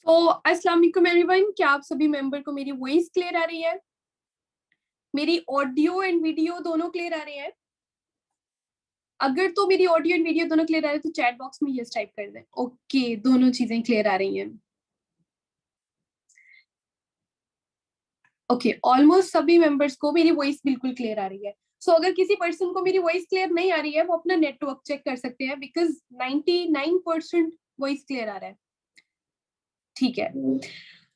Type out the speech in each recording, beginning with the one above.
तो अस्सलाम वालेकुम एवरीवन, क्या आप सभी मेंबर को मेरी वॉइस क्लियर आ रही है? मेरी ऑडियो एंड वीडियो दोनों क्लियर आ रही है? अगर तो मेरी ऑडियो एंड वीडियो दोनों क्लियर आ रही है तो चैट बॉक्स में यस टाइप कर दें। ओके, दोनों चीजें क्लियर आ रही हैं। ओके, ऑलमोस्ट सभी मेंबर्स को मेरी वॉइस बिल्कुल क्लियर आ रही है। सो अगर किसी पर्सन को मेरी वॉइस क्लियर नहीं आ रही है, वो अपना नेटवर्क चेक कर सकते हैं, बिकॉज 99% वॉइस क्लियर आ रहा है। ठीक है।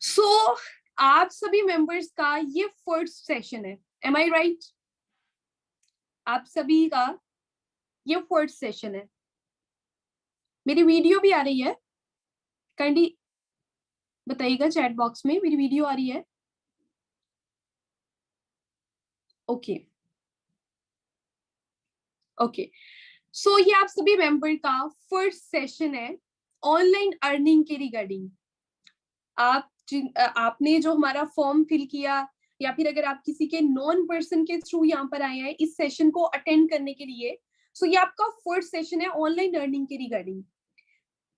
सो आप सभी मेंबर्स का ये फर्स्ट सेशन है, एम आई राइट? आप सभी का ये फर्स्ट सेशन है। मेरी वीडियो भी आ रही है? काइंडली बताइएगा चैट बॉक्स में, मेरी वीडियो आ रही है? Okay okay. सो ये आप सभी मेंबर का फर्स्ट सेशन है ऑनलाइन अर्निंग के रिगार्डिंग। आपने जो हमारा फॉर्म फिल किया, या फिर अगर आप किसी के नॉन पर्सन के थ्रू यहाँ पर आए हैं इस सेशन को अटेंड करने के लिए, सो ये आपका फर्स्ट सेशन है ऑनलाइन अर्निंग के रिगार्डिंग।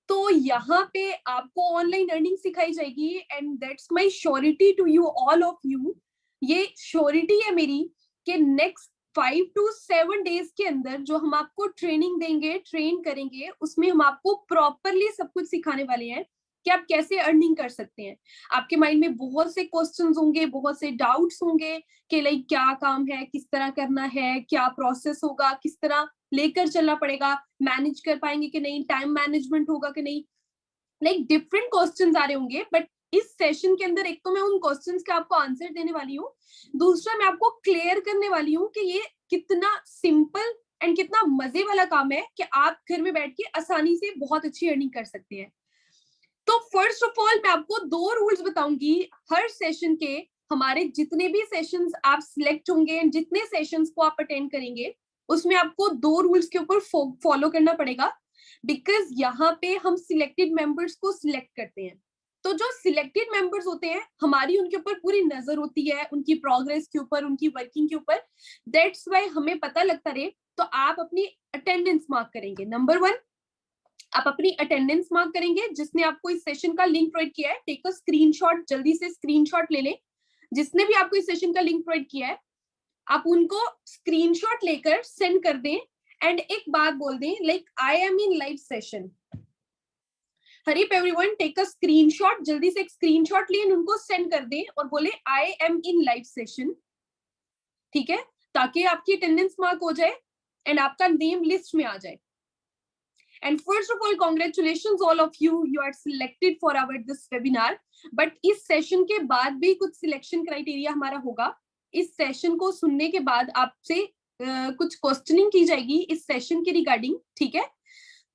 तो यहाँ पे आपको ऑनलाइन अर्निंग सिखाई जाएगी, and that's my surety to you all of you. ये श्योरिटी है मेरी कि नेक्स्ट 5 to 7 डेज के अंदर जो हम आपको ट्रेनिंग देंगे, ट्रेन करेंगे, उसमें हम आपको प्रॉपरली सब कुछ सिखाने वाले हैं कि आप कैसे अर्निंग कर सकते हैं। आपके माइंड में बहुत से क्वेश्चंस होंगे, बहुत से डाउट्स होंगे कि लाइक क्या काम है, किस तरह करना है, क्या प्रोसेस होगा, किस तरह लेकर चलना पड़ेगा, मैनेज कर पाएंगे कि नहीं, टाइम मैनेजमेंट होगा कि नहीं, लाइक डिफरेंट क्वेश्चंस आ रहे होंगे। बट इस सेशन के अंदर एक तो मैं उन क्वेश्चंस के आपको आंसर देने वाली हूँ, दूसरा मैं आपको क्लियर करने वाली हूँ कि ये कितना सिंपल एंड कितना मजे वाला काम है कि आप घर में बैठ के आसानी से बहुत अच्छी अर्निंग कर सकते हैं। तो फर्स्ट ऑफ ऑल मैं आपको 2 रूल्स बताऊंगी हर सेशन के। हमारे जितने भी सेशंस आप सिलेक्ट होंगे, जितने सेशंस को आप अटेंड करेंगे, उसमें आपको 2 रूल्स के ऊपर फॉलो करना पड़ेगा, बिकॉज यहाँ पे हम सिलेक्टेड मेंबर्स को सिलेक्ट करते हैं। तो जो सिलेक्टेड मेंबर्स होते हैं, हमारी उनके ऊपर पूरी नजर होती है, उनकी प्रोग्रेस के ऊपर, उनकी वर्किंग के ऊपर। दैट्स वाई हमें पता लगता रहे। तो आप अपनी अटेंडेंस मार्क करेंगे। नंबर 1, आप अपनी अटेंडेंस मार्क करेंगे। जिसने आपको इस सेशन का लिंक प्रोवाइड किया है, टेक अ स्क्रीनशॉट, जल्दी से स्क्रीनशॉट ले लें। जिसने भी आपको इस सेशन का लिंक प्रोवाइड किया है, आप उनको स्क्रीनशॉट लेकर सेंड कर दें, एंड एक बात बोल दें like I am in live session. Hurry everyone, take a screenshot, जल्दी से एक स्क्रीनशॉट लें, उनको सेंड कर दें और बोले आई एम इन लाइव सेशन। ठीक है, ताकि आपकी अटेंडेंस मार्क हो जाए एंड आपका नेम लिस्ट में आ जाए। And first of all, congratulations all of you. You are selected for our this webinar. But इस सेशन के बाद भी कुछ सिलेक्शन क्राइटेरिया हमारा होगा। इस सेशन को सुनने के बाद आपसे कुछ क्वेश्चनिंग की जाएगी इस सेशन के रिगार्डिंग। ठीक है,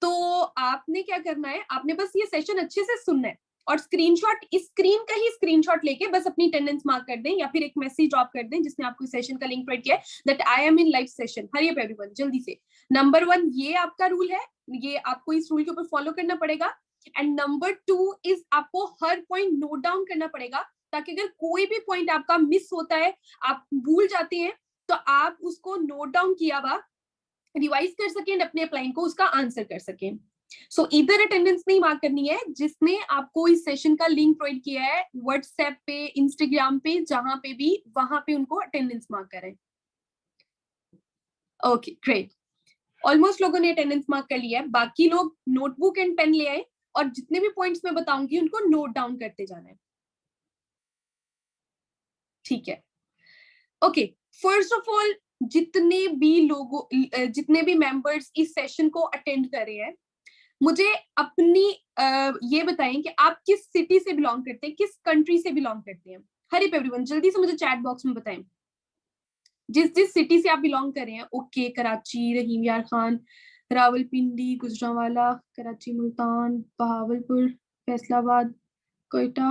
तो आपने क्या करना है, आपने बस ये सेशन अच्छे से सुनना है और स्क्रीनशॉट, इस स्क्रीन का ही स्क्रीनशॉट लेके बस अपनी अटेंडेंस मार्क कर दें, या फिर एक मैसेज ड्रॉप कर दें जिसने आपको इस सेशन का लिंक प्रोवाइड किया है, that I am in live session. Hari up everyone, जल्दी से। नंबर 1 ये आपका रूल है, ये आपको इस रूल के ऊपर फॉलो करना पड़ेगा। एंड नंबर 2 इज आपको हर पॉइंट नोट डाउन करना पड़ेगा, ताकि अगर कोई भी पॉइंट आपका मिस होता है, आप भूल जाते हैं, तो आप उसको नोट डाउन किया हुआ रिवाइज कर सकें एंड अपने अप्लाइन को उसका आंसर कर सकें। सो इधर अटेंडेंस नहीं मार्क करनी है, जिसने आपको इस सेशन का लिंक प्रोवाइड किया है व्हाट्सएप पे, इंस्टाग्राम पे, जहां पे भी, वहां पे उनको अटेंडेंस मार्क करें। ओके ग्रेट, ऑलमोस्ट लोगों ने अटेंडेंस मार्क कर लिया है। बाकी लोग नोटबुक एंड पेन ले आए और जितने भी पॉइंट्स मैं बताऊंगी उनको नोट डाउन करते जाना है। ठीक है, ओके। फर्स्ट ऑफ ऑल, जितने भी मेंबर्स इस सेशन को अटेंड कर रहे हैं, मुझे अपनी ये बताएं कि आप किस सिटी से बिलोंग करते हैं, किस कंट्री से बिलोंग करते हैं। हरी एवरीवन, जल्दी से मुझे चैट बॉक्स में बताएं जिस जिस सिटी से आप बिलोंग कर रहे हैं। ओके, कराची, रहीम यार Khan, Rawalpindi, Gujranwala, Karachi, Multan, Bahawalpur, Faisalabad, Quetta.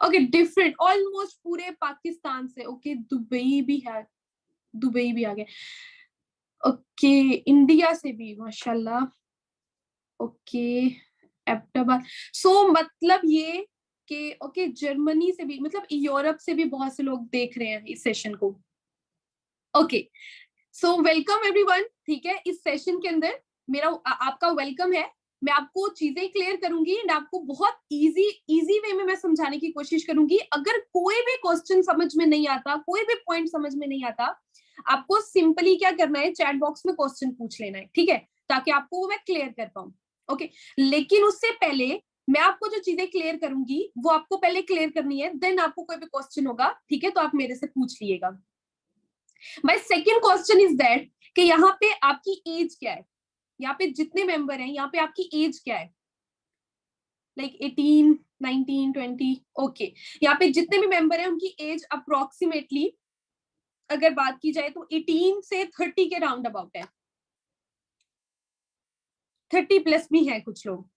Okay, different, almost पूरे पाकिस्तान से। ओके, दुबई भी है, दुबई भी आ गए। ओके, इंडिया से भी माशाल्लाह। ओके, एबटाबाद। सो मतलब ये कि ओके, जर्मनी से भी, मतलब यूरोप से भी बहुत से लोग देख रहे हैं इस सेशन को। Okay, so welcome everyone. ठीक है, इस सेशन के अंदर मेरा आपका वेलकम है। मैं आपको चीजें क्लियर करूंगी एंड आपको बहुत इजी वे में मैं समझाने की कोशिश करूंगी। अगर कोई भी क्वेश्चन समझ में नहीं आता, कोई भी पॉइंट समझ में नहीं आता, आपको सिंपली क्या करना है, चैट बॉक्स में क्वेश्चन पूछ लेना है, ठीक है, ताकि आपको वो मैं क्लियर कर पाऊं। ओके, लेकिन उससे पहले मैं आपको जो चीजें क्लियर करूंगी वो आपको पहले क्लियर करनी है, देन आपको कोई भी क्वेश्चन होगा, ठीक है, तो आप मेरे से पूछ लिएगा। My second question is that कि यहाँ पे आपकी एज क्या है, यहाँ पे जितने मेंबर हैं यहाँ पे आपकी एज क्या है, लाइक 18, 19, 20, ओके। यहाँ पे जितने भी मेंबर हैं उनकी एज अप्रोक्सीमेटली अगर बात की जाए तो 18 से 30 के राउंड अबाउट है, 30 प्लस भी है कुछ लोग,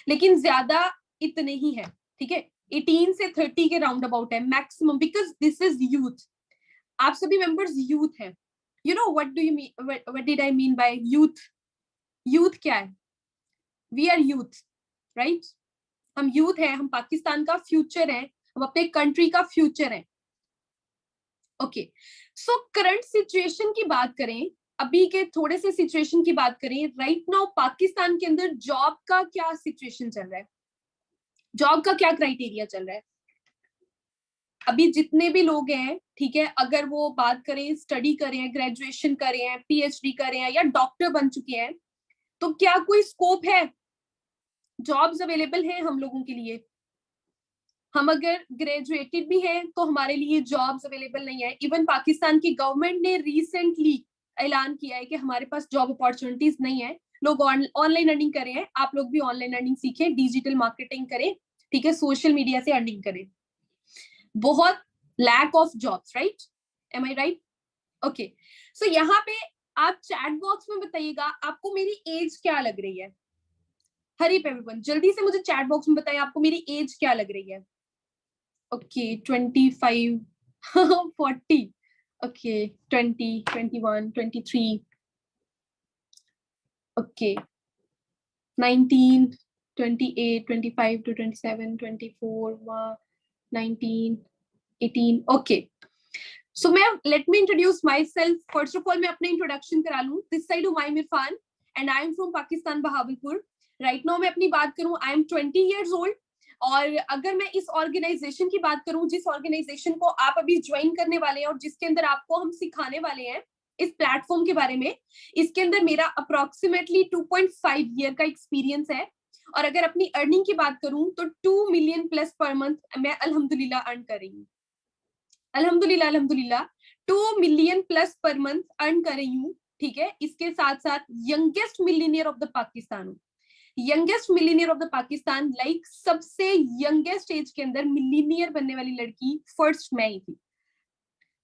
लेकिन ज्यादा इतने ही है, ठीक है। 18 से 30 के राउंड अबाउट है maximum, because this is youth. आप सभी मेंबर्स यूथ हैं। You know what do you mean, what did I mean by youth? Youth क्या है? We are youth, right? हम यूथ हैं, हम पाकिस्तान का फ्यूचर है, हम अपने कंट्री का फ्यूचर है। ओके, सो करंट सिचुएशन की बात करें, अभी के थोड़े से सिचुएशन की बात करें, राइट नाउ पाकिस्तान के अंदर जॉब का क्या सिचुएशन चल रहा है, जॉब का क्या क्राइटेरिया चल रहा है? अभी जितने भी लोग हैं, ठीक है, अगर वो बात करें स्टडी कर रहे हैं, ग्रेजुएशन कर रहे हैं, पीएचडी कर रहे हैं या डॉक्टर बन चुके हैं, तो क्या कोई स्कोप है, जॉब्स अवेलेबल हैं हम लोगों के लिए? हम अगर ग्रेजुएटेड भी हैं तो हमारे लिए जॉब्स अवेलेबल नहीं है। इवन पाकिस्तान की गवर्नमेंट ने रिसेंटली ऐलान किया है कि हमारे पास जॉब अपॉर्चुनिटीज नहीं है, लोग ऑनलाइन अर्निंग कर रहे हैं, आप लोग भी ऑनलाइन अर्निंग सीखें, डिजिटल मार्केटिंग करें, ठीक है, सोशल मीडिया से अर्निंग करें। बहुत lack of jobs, right? Am I right? Okay, so यहाँ पे आप चैट बॉक्स में बताइएगा आपको मेरी एज क्या लग रही है। हरी एवरीवन, जल्दी से मुझे चैट बॉक्स में बताइए आपको मेरी एज क्या लग रही है। Okay 25 40, okay 20, 21, 23, okay 19, 28, 25 to 27, 24, 19, 18, okay. So मैं let me introduce myself. First of all मैं अपने इंट्रोडक्शन करा लूं। This side Humayun Irfan and I am from Pakistan, Bahawalpur. Right now मैं अपनी बात करूं, आई एम 20 years old। और अगर मैं इस ऑर्गेनाइजेशन की बात करूं, जिस ऑर्गेनाइजेशन को आप अभी ज्वाइन करने वाले हैं और जिसके अंदर आपको हम सिखाने वाले हैं इस प्लेटफॉर्म के बारे में, इसके अंदर मेरा अप्रोक्सीमेटली 2.5 ईयर का एक्सपीरियंस है। और अगर अपनी अर्निंग की बात करूं तो 2 million प्लस पर मंथ मैं अल्हम्दुलिल्लाह अर्न कर रही हूँ। अल्हम्दुलिल्लाह अल्हम्दुलिल्लाह 2 million प्लस पर मंथ अर्न कर रही हूँ, ठीक है। इसके साथ साथ youngest millionaire of the Pakistan हूँ, youngest millionaire of the Pakistan, like सबसे यंगेस्ट एज के अंदर मिलियनियर बनने वाली लड़की फर्स्ट मैं ही थी।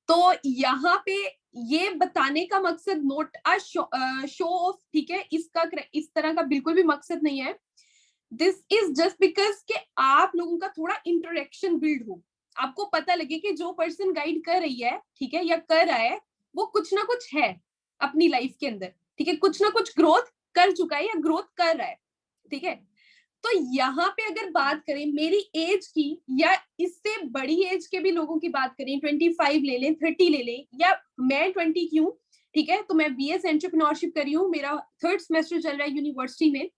तो यहाँ पे ये बताने का मकसद नोट अ शो ऑफ, ठीक है, इसका इस तरह का बिल्कुल भी मकसद नहीं है। दिस इज जस्ट बिकॉज कि आप लोगों का थोड़ा इंटरेक्शन बिल्ड हो, आपको पता लगे कि जो पर्सन गाइड कर रही है, ठीक है, या कर रहा है, वो कुछ ना कुछ है अपनी लाइफ के अंदर, ठीक है, कुछ ना कुछ ग्रोथ कर चुका है या ग्रोथ कर रहा है, ठीक है। तो यहाँ पे अगर बात करें मेरी एज की या इससे बड़ी एज के भी लोगों की बात करें, 25 ले लें, 30 ले लें, या मैं 20 क्यों, ठीक है, तो मैं बीएस एंटरप्रेन्योरशिप कर रही हूँ, मेरा 3rd सेमेस्टर चल रहा है यूनिवर्सिटी में।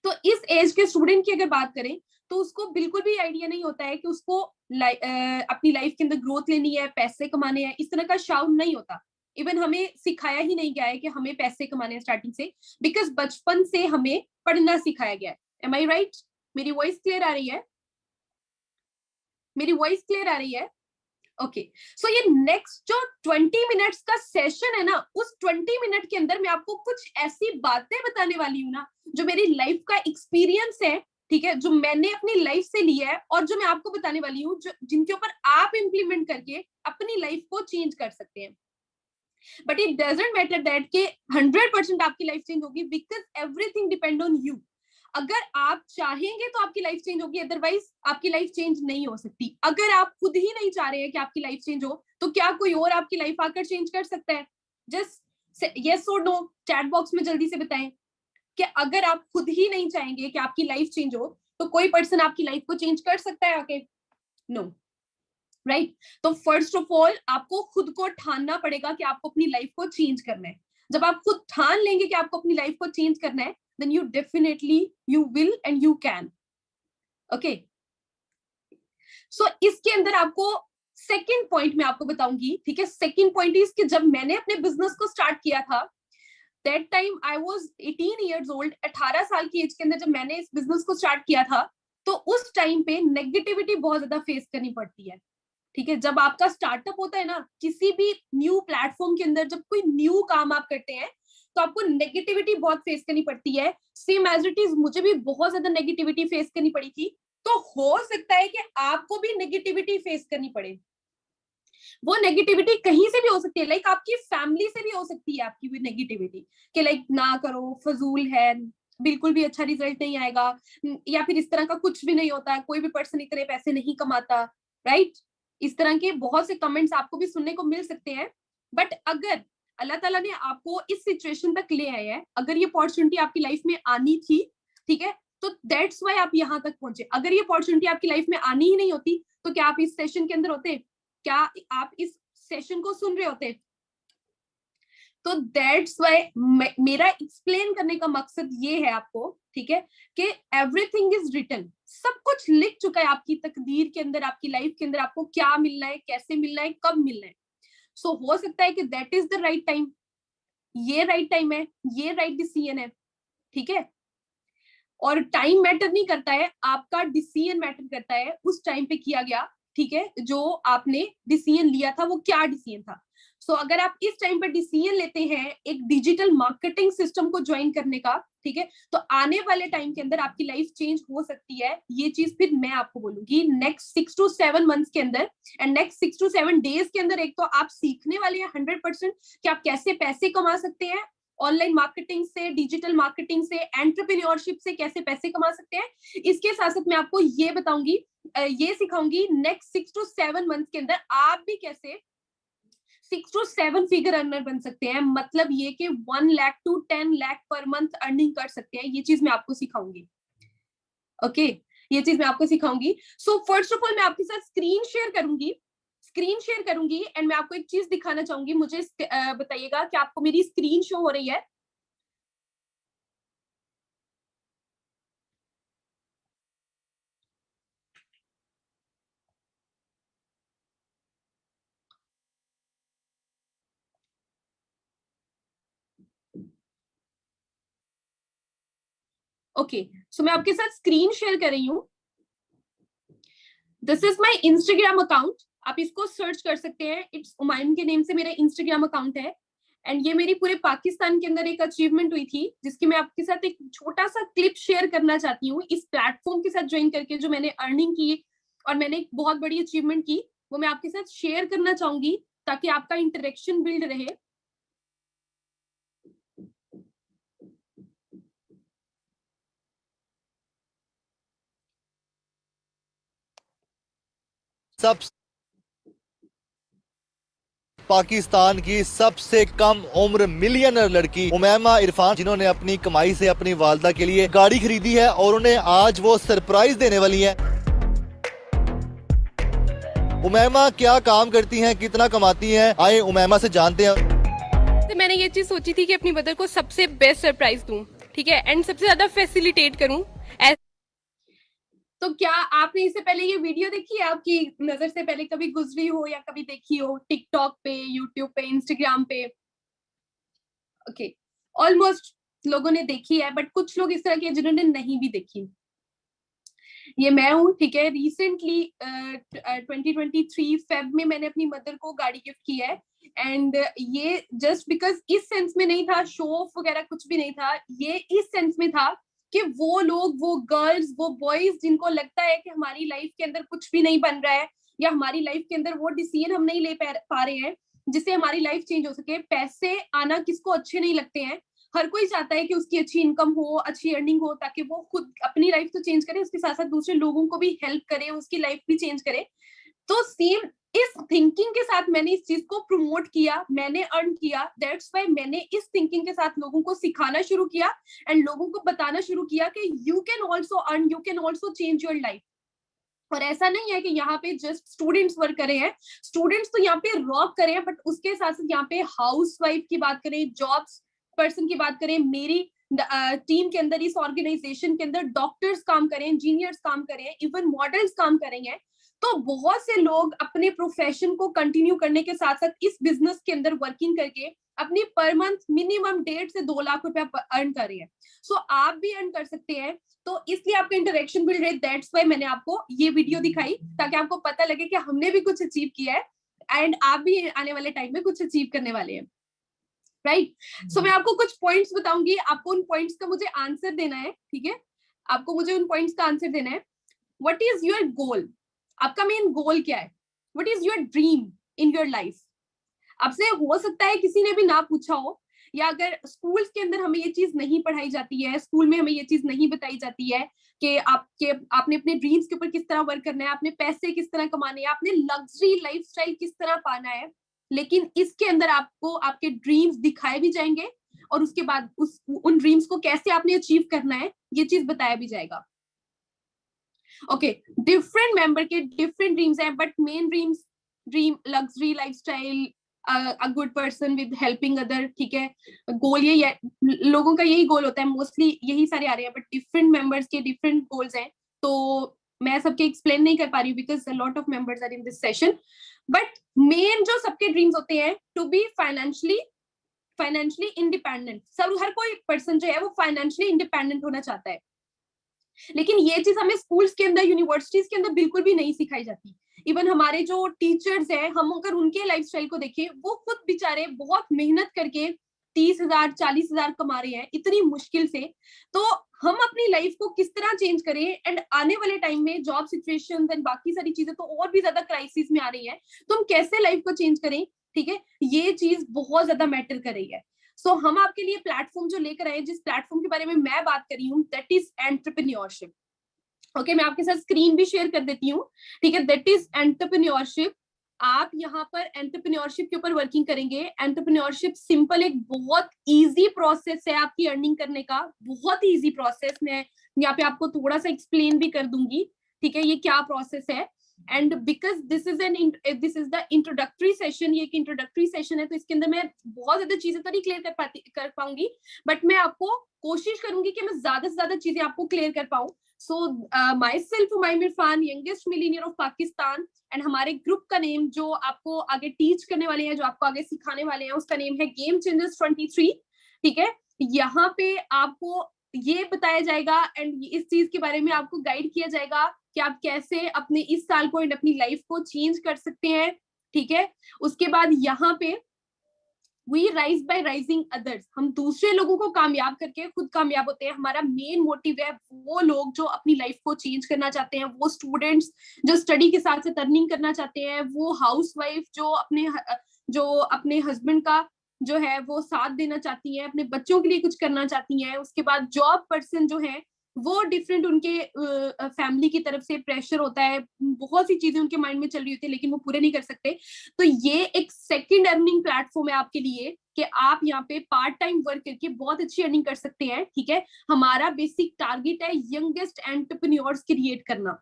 तो इस एज के स्टूडेंट की अगर बात करें तो उसको बिल्कुल भी आइडिया नहीं होता है कि उसको अपनी लाइफ के अंदर ग्रोथ लेनी है, पैसे कमाने हैं, इस तरह का शाउट नहीं होता। इवन हमें सिखाया ही नहीं गया है कि हमें पैसे कमाने हैं स्टार्टिंग से, बिकॉज बचपन से हमें पढ़ना सिखाया गया है। Am I right? मेरी वॉइस क्लियर आ रही है? मेरी वॉइस क्लियर आ रही है? ओके, सो ये नेक्स्ट जो 20 मिनट्स का सेशन है ना, उस 20 मिनट के अंदर मैं आपको कुछ ऐसी बातें बताने वाली हूँ ना जो मेरी लाइफ का एक्सपीरियंस है, ठीक है, जो मैंने अपनी लाइफ से लिया है और जो मैं आपको बताने वाली हूँ, जो जिनके ऊपर आप इम्प्लीमेंट करके अपनी लाइफ को चेंज कर सकते हैं। But it doesn't matter that के 100% आपकी लाइफ चेंज होगी, because everything depend on you. अगर आप चाहेंगे तो आपकी लाइफ चेंज होगी, अदरवाइज आपकी लाइफ चेंज नहीं हो सकती। अगर आप खुद ही नहीं चाह रहे हैं कि आपकी लाइफ चेंज हो, तो क्या कोई और आपकी लाइफ आकर चेंज कर सकता है? जस्ट यस और नो चैट बॉक्स में जल्दी से बताएं कि अगर आप खुद ही नहीं चाहेंगे कि आपकी लाइफ चेंज हो, तो कोई पर्सन आपकी लाइफ को चेंज कर सकता है आके? No, right? तो फर्स्ट ऑफ ऑल आपको खुद को ठानना पड़ेगा कि आपको अपनी लाइफ को चेंज करना है। जब आप खुद ठान लेंगे कि आपको अपनी लाइफ को चेंज करना है, then you definitely you will and you can. Okay, so इसके अंदर आपको सेकंड पॉइंट मैं आपको बताऊंगी, ठीक है। सेकंड पॉइंट इज कि जब मैंने अपने बिजनेस को स्टार्ट किया था, that time I was 18 years old, 18 साल की एज के अंदर जब मैंने इस बिजनेस को स्टार्ट किया था, तो उस टाइम पे नेगेटिविटी बहुत ज्यादा फेस करनी पड़ती है, ठीक है। जब आपका स्टार्टअप होता है ना, किसी भी न्यू प्लेटफॉर्म के अंदर जब कोई न्यू काम आप करते हैं, तो आपको नेगेटिविटी बहुत फेस करनी पड़ती है। सेम एज इट इज मुझे भी बहुत ज्यादा नेगेटिविटी फेस करनी पड़ी थी। तो हो सकता है कि आपको भी नेगेटिविटी फेस करनी पड़े। वो नेगेटिविटी कहीं से भी हो सकती है, लाइक आपकी फैमिली से भी हो सकती है आपकी भी नेगेटिविटी, कि लाइक ना करो, फजूल है, बिल्कुल भी अच्छा रिजल्ट नहीं आएगा, या फिर इस तरह का कुछ भी नहीं होता, कोई भी पर्सन इतने पैसे नहीं कमाता, राइट। इस तरह के बहुत से कमेंट्स आपको भी सुनने को मिल सकते हैं। बट अगर अल्लाह ताला ने आपको इस सिचुएशन तक ले आए हैं, अगर ये अपॉर्चुनिटी आपकी लाइफ में आनी थी, ठीक है, तो दैट्स वाई आप यहाँ तक पहुंचे। अगर ये अपॉर्चुनिटी आपकी लाइफ में आनी ही नहीं होती, तो क्या आप इस सेशन के अंदर होते? क्या आप इस सेशन को सुन रहे होते? तो दैट्स वाई मेरा एक्सप्लेन करने का मकसद ये है आपको, ठीक है, कि एवरीथिंग इज रिटन, सब कुछ लिख चुका है आपकी तकदीर के अंदर, आपकी लाइफ के अंदर आपको क्या मिलना है, कैसे मिलना है, कब मिलना है। सो हो सकता है कि that is the right time, ये राइट टाइम है, ये राइट डिसीजन है, ठीक है। और टाइम मैटर नहीं करता है, आपका डिसीजन मैटर करता है, उस टाइम पे किया गया, ठीक है, जो आपने डिसीजन लिया था वो क्या डिसीजन था। सो अगर आप इस टाइम पर डिसीजन लेते हैं एक डिजिटल मार्केटिंग सिस्टम को ज्वाइन करने का, ठीक है, तो आने वाले टाइम के अंदर आपकी लाइफ चेंज हो सकती है। ये चीज फिर मैं आपको बोलूंगी नेक्स्ट 6 to 7 मंथ्स के अंदर एंड नेक्स्ट 6 to 7 डेज के अंदर। एक तो आप सीखने वाले हैं 100% कि आप कैसे पैसे कमा सकते हैं ऑनलाइन मार्केटिंग से, डिजिटल मार्केटिंग से, एंटरप्रेन्योरशिप से कैसे पैसे कमा सकते हैं। इसके साथ साथ मैं आपको ये बताऊंगी, ये सिखाऊंगी नेक्स्ट 6 to 7 मंथ्स के अंदर आप भी कैसे 6 to 7 फिगर अर्नर बन सकते हैं। मतलब ये कि 1 lakh to 10 lakh per month earning कर सकते हैं। ये चीज मैं आपको सिखाऊंगी, ओके, ये चीज मैं आपको सिखाऊंगी। सो फर्स्ट ऑफ ऑल मैं आपके साथ स्क्रीन शेयर करूंगी एंड मैं आपको एक चीज दिखाना चाहूंगी। मुझे बताइएगा कि आपको मेरी स्क्रीन शो हो रही है? ओके, सो मैं आपके साथ स्क्रीन शेयर कर रही हूँ। This is my Instagram account, आप इसको सर्च कर सकते हैं, इट्स उमायन के नेम से मेरा इंस्टाग्राम अकाउंट है। एंड ये मेरी पूरे पाकिस्तान के अंदर एक अचीवमेंट हुई थी, जिसकी मैं आपके साथ एक छोटा सा क्लिप शेयर करना चाहती हूँ। इस प्लेटफॉर्म के साथ ज्वाइन करके जो मैंने अर्निंग की और मैंने एक बहुत बड़ी अचीवमेंट की, वो मैं आपके साथ शेयर करना चाहूंगी ताकि आपका इंटरेक्शन बिल्ड रहे। सब पाकिस्तान की सबसे कम उम्र मिलियनर लड़की उमैमा इरफान, जिन्होंने अपनी कमाई से अपनी वालदा के लिए गाड़ी खरीदी है और उन्हें आज वो सरप्राइज देने वाली हैं। उमैमा क्या काम करती हैं, कितना कमाती हैं, आए उमैमा से जानते हैं। तो मैंने ये चीज सोची थी कि अपनी मदर को सबसे बेस्ट सरप्राइज दूं, ठीक है, एंड सबसे ज्यादा फैसिलिटेट करूं। तो क्या आपने इससे पहले ये वीडियो देखी है? आपकी नजर से पहले कभी गुजरी हो या कभी देखी हो टिकटॉक पे, यूट्यूब पे, इंस्टाग्राम पे? ओके, ऑलमोस्ट लोगों ने देखी है, बट कुछ लोग इस तरह के जिन्होंने नहीं भी देखी। ये मैं हूँ, ठीक है। रिसेंटली 2023 फेब में मैंने अपनी मदर को गाड़ी गिफ्ट की है। एंड ये जस्ट बिकॉज इस सेंस में नहीं था, शो ऑफ वगैरह कुछ भी नहीं था, ये इस सेंस में था कि वो लोग, वो गर्ल्स, वो बॉयज जिनको लगता है कि हमारी लाइफ के अंदर कुछ भी नहीं बन रहा है या हमारी लाइफ के अंदर वो डिसीजन हम नहीं ले पा रहे हैं जिससे हमारी लाइफ चेंज हो सके। पैसे आना किसको अच्छे नहीं लगते हैं? हर कोई चाहता है कि उसकी अच्छी इनकम हो, अच्छी अर्निंग हो, ताकि वो खुद अपनी लाइफ तो चेंज करे, उसके साथ साथ दूसरे लोगों को भी हेल्प करे, उसकी लाइफ भी चेंज करे। तो सेम इस थिंकिंग के साथ मैंने इस चीज को प्रमोट किया, मैंने अर्न किया। दैट्स व्हाई मैंने इस थिंकिंग के साथ लोगों को सिखाना शुरू किया एंड लोगों को बताना शुरू किया कि you can also earn, you can also change your life. और ऐसा नहीं है कि यहाँ पे जस्ट स्टूडेंट्स वर्क करे हैं, स्टूडेंट्स तो यहाँ पे रॉक करे हैं, बट उसके साथ साथ यहाँ पे हाउस वाइफ की बात करें, जॉब्स पर्सन की बात करें, मेरी टीम के अंदर, इस ऑर्गेनाइजेशन के अंदर डॉक्टर्स काम करें, इंजीनियर्स काम करें, इवन मॉडल्स काम करेंगे। तो बहुत से लोग अपने प्रोफेशन को कंटिन्यू करने के साथ साथ इस बिजनेस के अंदर वर्किंग करके अपनी पर मंथ मिनिमम 1.5 से 2 लाख रुपया अर्न कर रहे हैं। सो आप भी अर्न कर सकते हैं। तो इसलिए आपका इंटरेक्शन बिल्ड रहे, दैट्स व्हाई मैंने आपको ये वीडियो दिखाई, ताकि आपको पता लगे कि हमने भी कुछ अचीव किया है एंड आप भी आने वाले टाइम में कुछ अचीव करने वाले हैं, राइट। सो मैं आपको कुछ पॉइंट्स बताऊंगी, आपको उन पॉइंट्स का मुझे आंसर देना है, ठीक है। आपको मुझे उन पॉइंट्स का आंसर देना है। What is your goal? आपका मेन गोल क्या है? What is your dream in your life? आपसे हो सकता है किसी ने भी ना पूछा हो, या अगर स्कूल्स के अंदर हमें ये चीज नहीं पढ़ाई जाती है, स्कूल में हमें ये चीज नहीं बताई जाती है कि आपने अपने ड्रीम्स के ऊपर किस तरह वर्क करना है, आपने पैसे किस तरह कमाने हैं, आपने लग्जरी लाइफस्टाइल किस तरह पाना है, लेकिन इसके अंदर आपको आपके ड्रीम्स दिखाए भी जाएंगे और उसके बाद उन ड्रीम्स को कैसे आपने अचीव करना है ये चीज बताया भी जाएगा। ओके, डिफरेंट मेंबर के डिफरेंट ड्रीम्स हैं, but main dream luxury lifestyle, a good person with helping other, ठीक है। गोल यही है, लोगों का यही गोल होता है, मोस्टली यही सारे आ रहे हैं, बट डिफरेंट मेंबर्स के डिफरेंट गोल्स हैं। तो मैं सबके एक्सप्लेन नहीं कर पा रही हूँ because a lot of members are in this session, but main जो सबके ड्रीम्स होते हैं टू बी फाइनेंशियली इंडिपेंडेंट। सब हर कोई पर्सन जो है वो फाइनेंशियली इंडिपेंडेंट होना चाहता है, लेकिन ये चीज हमें स्कूल्स के अंदर, यूनिवर्सिटीज के अंदर बिल्कुल भी नहीं सिखाई जाती। इवन हमारे जो टीचर्स हैं, हम अगर उनके लाइफस्टाइल को देखें, वो खुद बेचारे बहुत मेहनत करके 30,000 40,000 कमा रहे हैं इतनी मुश्किल से। तो हम अपनी लाइफ को किस तरह चेंज करें, एंड आने वाले टाइम में जॉब सिचुएशंस एंड बाकी सारी चीजें तो और भी ज्यादा क्राइसिस में आ रही है, तो हम कैसे लाइफ को चेंज करें, ठीक है, ये चीज बहुत ज्यादा मैटर कर रही है। सो हम आपके लिए प्लेटफॉर्म जो लेकर आए, जिस प्लेटफॉर्म के बारे में मैं बात कर रही हूँ, दैट इज एंटरप्रेन्योरशिप। ओके, मैं आपके साथ स्क्रीन भी शेयर कर देती हूँ, ठीक है। That is entrepreneurship. आप यहाँ पर एंटरप्रेन्योरशिप के ऊपर वर्किंग करेंगे। एंटरप्रेन्योरशिप सिंपल एक बहुत इजी प्रोसेस है आपकी अर्निंग करने का, बहुत ही इजी प्रोसेस। मैं यहाँ पे आपको थोड़ा सा एक्सप्लेन भी कर दूंगी, ठीक है, ये क्या प्रोसेस है। And because this is the introductory session, ये एक इंट्रोडक्टरी सेशन है, तो इसके अंदर मैं बहुत ज्यादा चीजें तो नहीं क्लियर कर पाऊंगी, बट मैं आपको कोशिश करूंगी कि मैं ज्यादा से ज्यादा चीजें आपको क्लियर कर पाऊं। So myself Umaim Irfan, youngest millionaire of Pakistan, and हमारे ग्रुप का नेम जो आपको आगे टीच करने वाले हैं, जो आपको आगे सिखाने वाले हैं, उसका नेम है गेम चेंजर्स 23, ठीक है। यहाँ पे आपको ये बताया जाएगा एंड इस चीज के बारे में आपको गाइड किया जाएगा कि आप कैसे अपने इस साल को एंड अपनी लाइफ को चेंज कर सकते हैं, ठीक है। उसके बाद यहाँ पे We rise by rising others, हम दूसरे लोगों को कामयाब करके खुद कामयाब होते हैं। हमारा मेन मोटिव है वो लोग जो अपनी लाइफ को चेंज करना चाहते हैं, वो स्टूडेंट्स जो स्टडी के साथ साथ अर्निंग करना चाहते हैं, वो हाउसवाइफ जो अपने हस्बैंड का जो है वो साथ देना चाहती हैं, अपने बच्चों के लिए कुछ करना चाहती हैं। उसके बाद जॉब पर्सन जो है वो डिफरेंट, उनके फैमिली की तरफ से प्रेशर होता है, बहुत सी चीजें उनके माइंड में चल रही होती है लेकिन वो पूरे नहीं कर सकते। तो ये एक सेकंड अर्निंग प्लेटफॉर्म है आपके लिए कि आप यहाँ पे पार्ट टाइम वर्क करके बहुत अच्छी अर्निंग कर सकते हैं, ठीक है। हमारा बेसिक टारगेट है यंगेस्ट एंटरप्रेन्योर्स क्रिएट करना,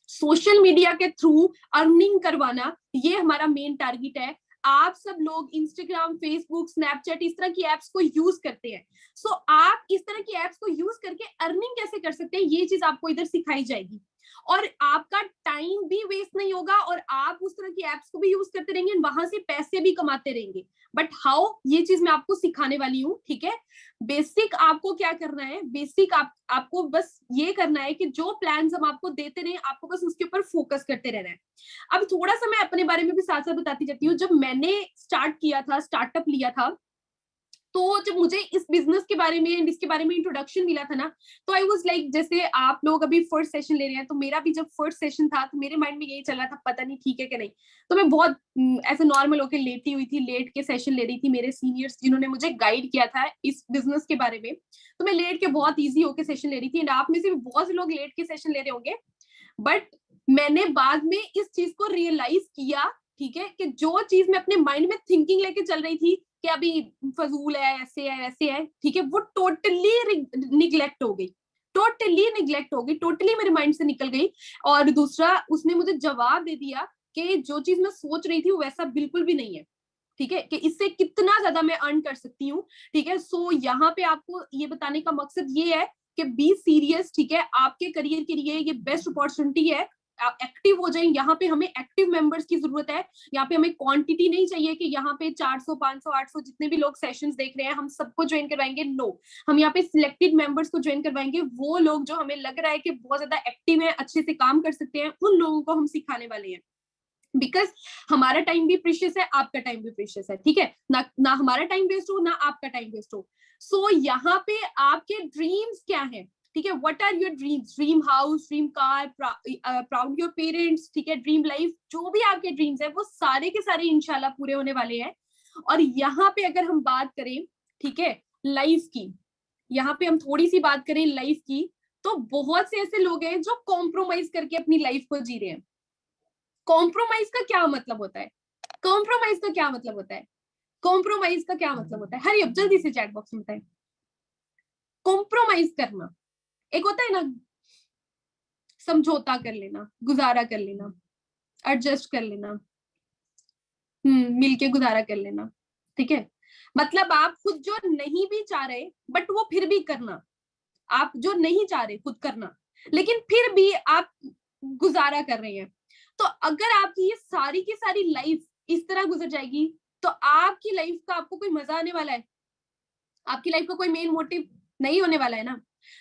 सोशल मीडिया के थ्रू अर्निंग करवाना, ये हमारा मेन टारगेट है। आप सब लोग इंस्टाग्राम, फेसबुक, स्नैपचैट इस तरह की एप्स को यूज करते हैं। सो आप इस तरह की एप्स को यूज करके अर्निंग कैसे कर सकते हैं, ये चीज आपको इधर सिखाई जाएगी, और आपका टाइम भी वेस्ट नहीं होगा और आप उस तरह की एप्स को भी यूज करते रहेंगे, वहां से पैसे भी कमाते रहेंगे। बट हाउ, ये चीज मैं आपको सिखाने वाली हूँ, ठीक है। बेसिक आपको क्या करना है, बेसिक आपको बस ये करना है कि जो प्लान्स हम आपको देते रहे, आपको बस उसके ऊपर फोकस करते रहना है। अब थोड़ा सा मैं अपने बारे में भी साथ साथ बताती जाती हूँ। जब मैंने स्टार्ट किया था, स्टार्टअप लिया था, तो जब मुझे इस बिजनेस के बारे में एंड इसके बारे में इंट्रोडक्शन मिला था ना, तो आई वाज लाइक, जैसे आप लोग अभी फर्स्ट सेशन ले रहे हैं, तो मेरा भी जब फर्स्ट सेशन था तो मेरे माइंड में यही चल रहा था, पता नहीं ठीक है कि नहीं। तो मैं बहुत ऐसे नॉर्मल होकर लेटी हुई थी, लेट के सेशन ले रही थी। मेरे सीनियर्स जिन्होंने मुझे गाइड किया था इस बिजनेस के बारे में, तो मैं लेट के बहुत ईजी होकर सेशन ले रही थी। एंड आप में से भी बहुत से लोग लेट के सेशन ले रहे होंगे, बट मैंने बाद में इस चीज को रियलाइज किया, ठीक है, कि जो चीज मैं अपने माइंड में थिंकिंग लेके चल रही थी कि अभी फजूल है, ऐसे है, वैसे है, ठीक है, वो टोटली निग्लेक्ट हो गई, टोटली मेरे माइंड से निकल गई। और दूसरा, उसने मुझे जवाब दे दिया कि जो चीज मैं सोच रही थी वो वैसा बिल्कुल भी नहीं है। ठीक है, कि इससे कितना ज्यादा मैं अर्न कर सकती हूँ। ठीक है, सो यहाँ पे आपको ये बताने का मकसद ये है कि बी सीरियस। ठीक है, आपके करियर के लिए ये बेस्ट अपॉर्चुनिटी है, आप एक्टिव हो जाएं। यहाँ पे हमें एक्टिव मेंबर्स की जरूरत है, यहाँ पे हमें क्वांटिटी नहीं चाहिए कि यहाँ पे 400 500 800 जितने भी लोग सेशंस देख रहे हैं हम सबको ज्वाइन करवाएंगे। नो, हम यहाँ पे सिलेक्टेड मेंबर्स को ज्वाइन करवाएंगे। वो लोग जो हमें लग रहा है कि बहुत ज्यादा एक्टिव है, अच्छे से काम कर सकते हैं, उन लोगों को हम सिखाने वाले हैं। बिकॉज हमारा टाइम भी प्रीशियस है, आपका टाइम भी प्रीशियस है। ठीक है, ना हमारा टाइम वेस्ट हो, ना आपका टाइम वेस्ट हो। सो यहाँ पे आपके ड्रीम्स क्या है? ठीक है, what are your dreams? Dream house, dream car, proud your parents, ठीक है, ड्रीम लाइफ, जो भी आपके ड्रीम्स है वो सारे के सारे इंशाल्लाह पूरे होने वाले हैं। और यहाँ पे अगर हम बात करें, ठीक है, लाइफ की, यहाँ पे हम थोड़ी सी बात करें लाइफ की, तो बहुत से ऐसे लोग हैं जो कॉम्प्रोमाइज करके अपनी लाइफ को जी रहे हैं। कॉम्प्रोमाइज का क्या मतलब होता है? कॉम्प्रोमाइज का क्या मतलब होता है? कॉम्प्रोमाइज का क्या मतलब होता है? हरी अब जल्दी से चैट बॉक्स में बताएं। कॉम्प्रोमाइज करना एक होता है ना, समझौता कर लेना, गुजारा कर लेना, एडजस्ट कर लेना, मिलके गुजारा कर लेना। ठीक है, मतलब आप खुद जो नहीं भी चाह रहे बट वो फिर भी करना, आप जो नहीं चाह रहे खुद करना, लेकिन फिर भी आप गुजारा कर रहे हैं। तो अगर आपकी ये सारी की सारी लाइफ इस तरह गुजर जाएगी तो आपकी लाइफ का आपको कोई मजा आने वाला है? आपकी लाइफ का कोई मेन मोटिव नहीं होने वाला है ना।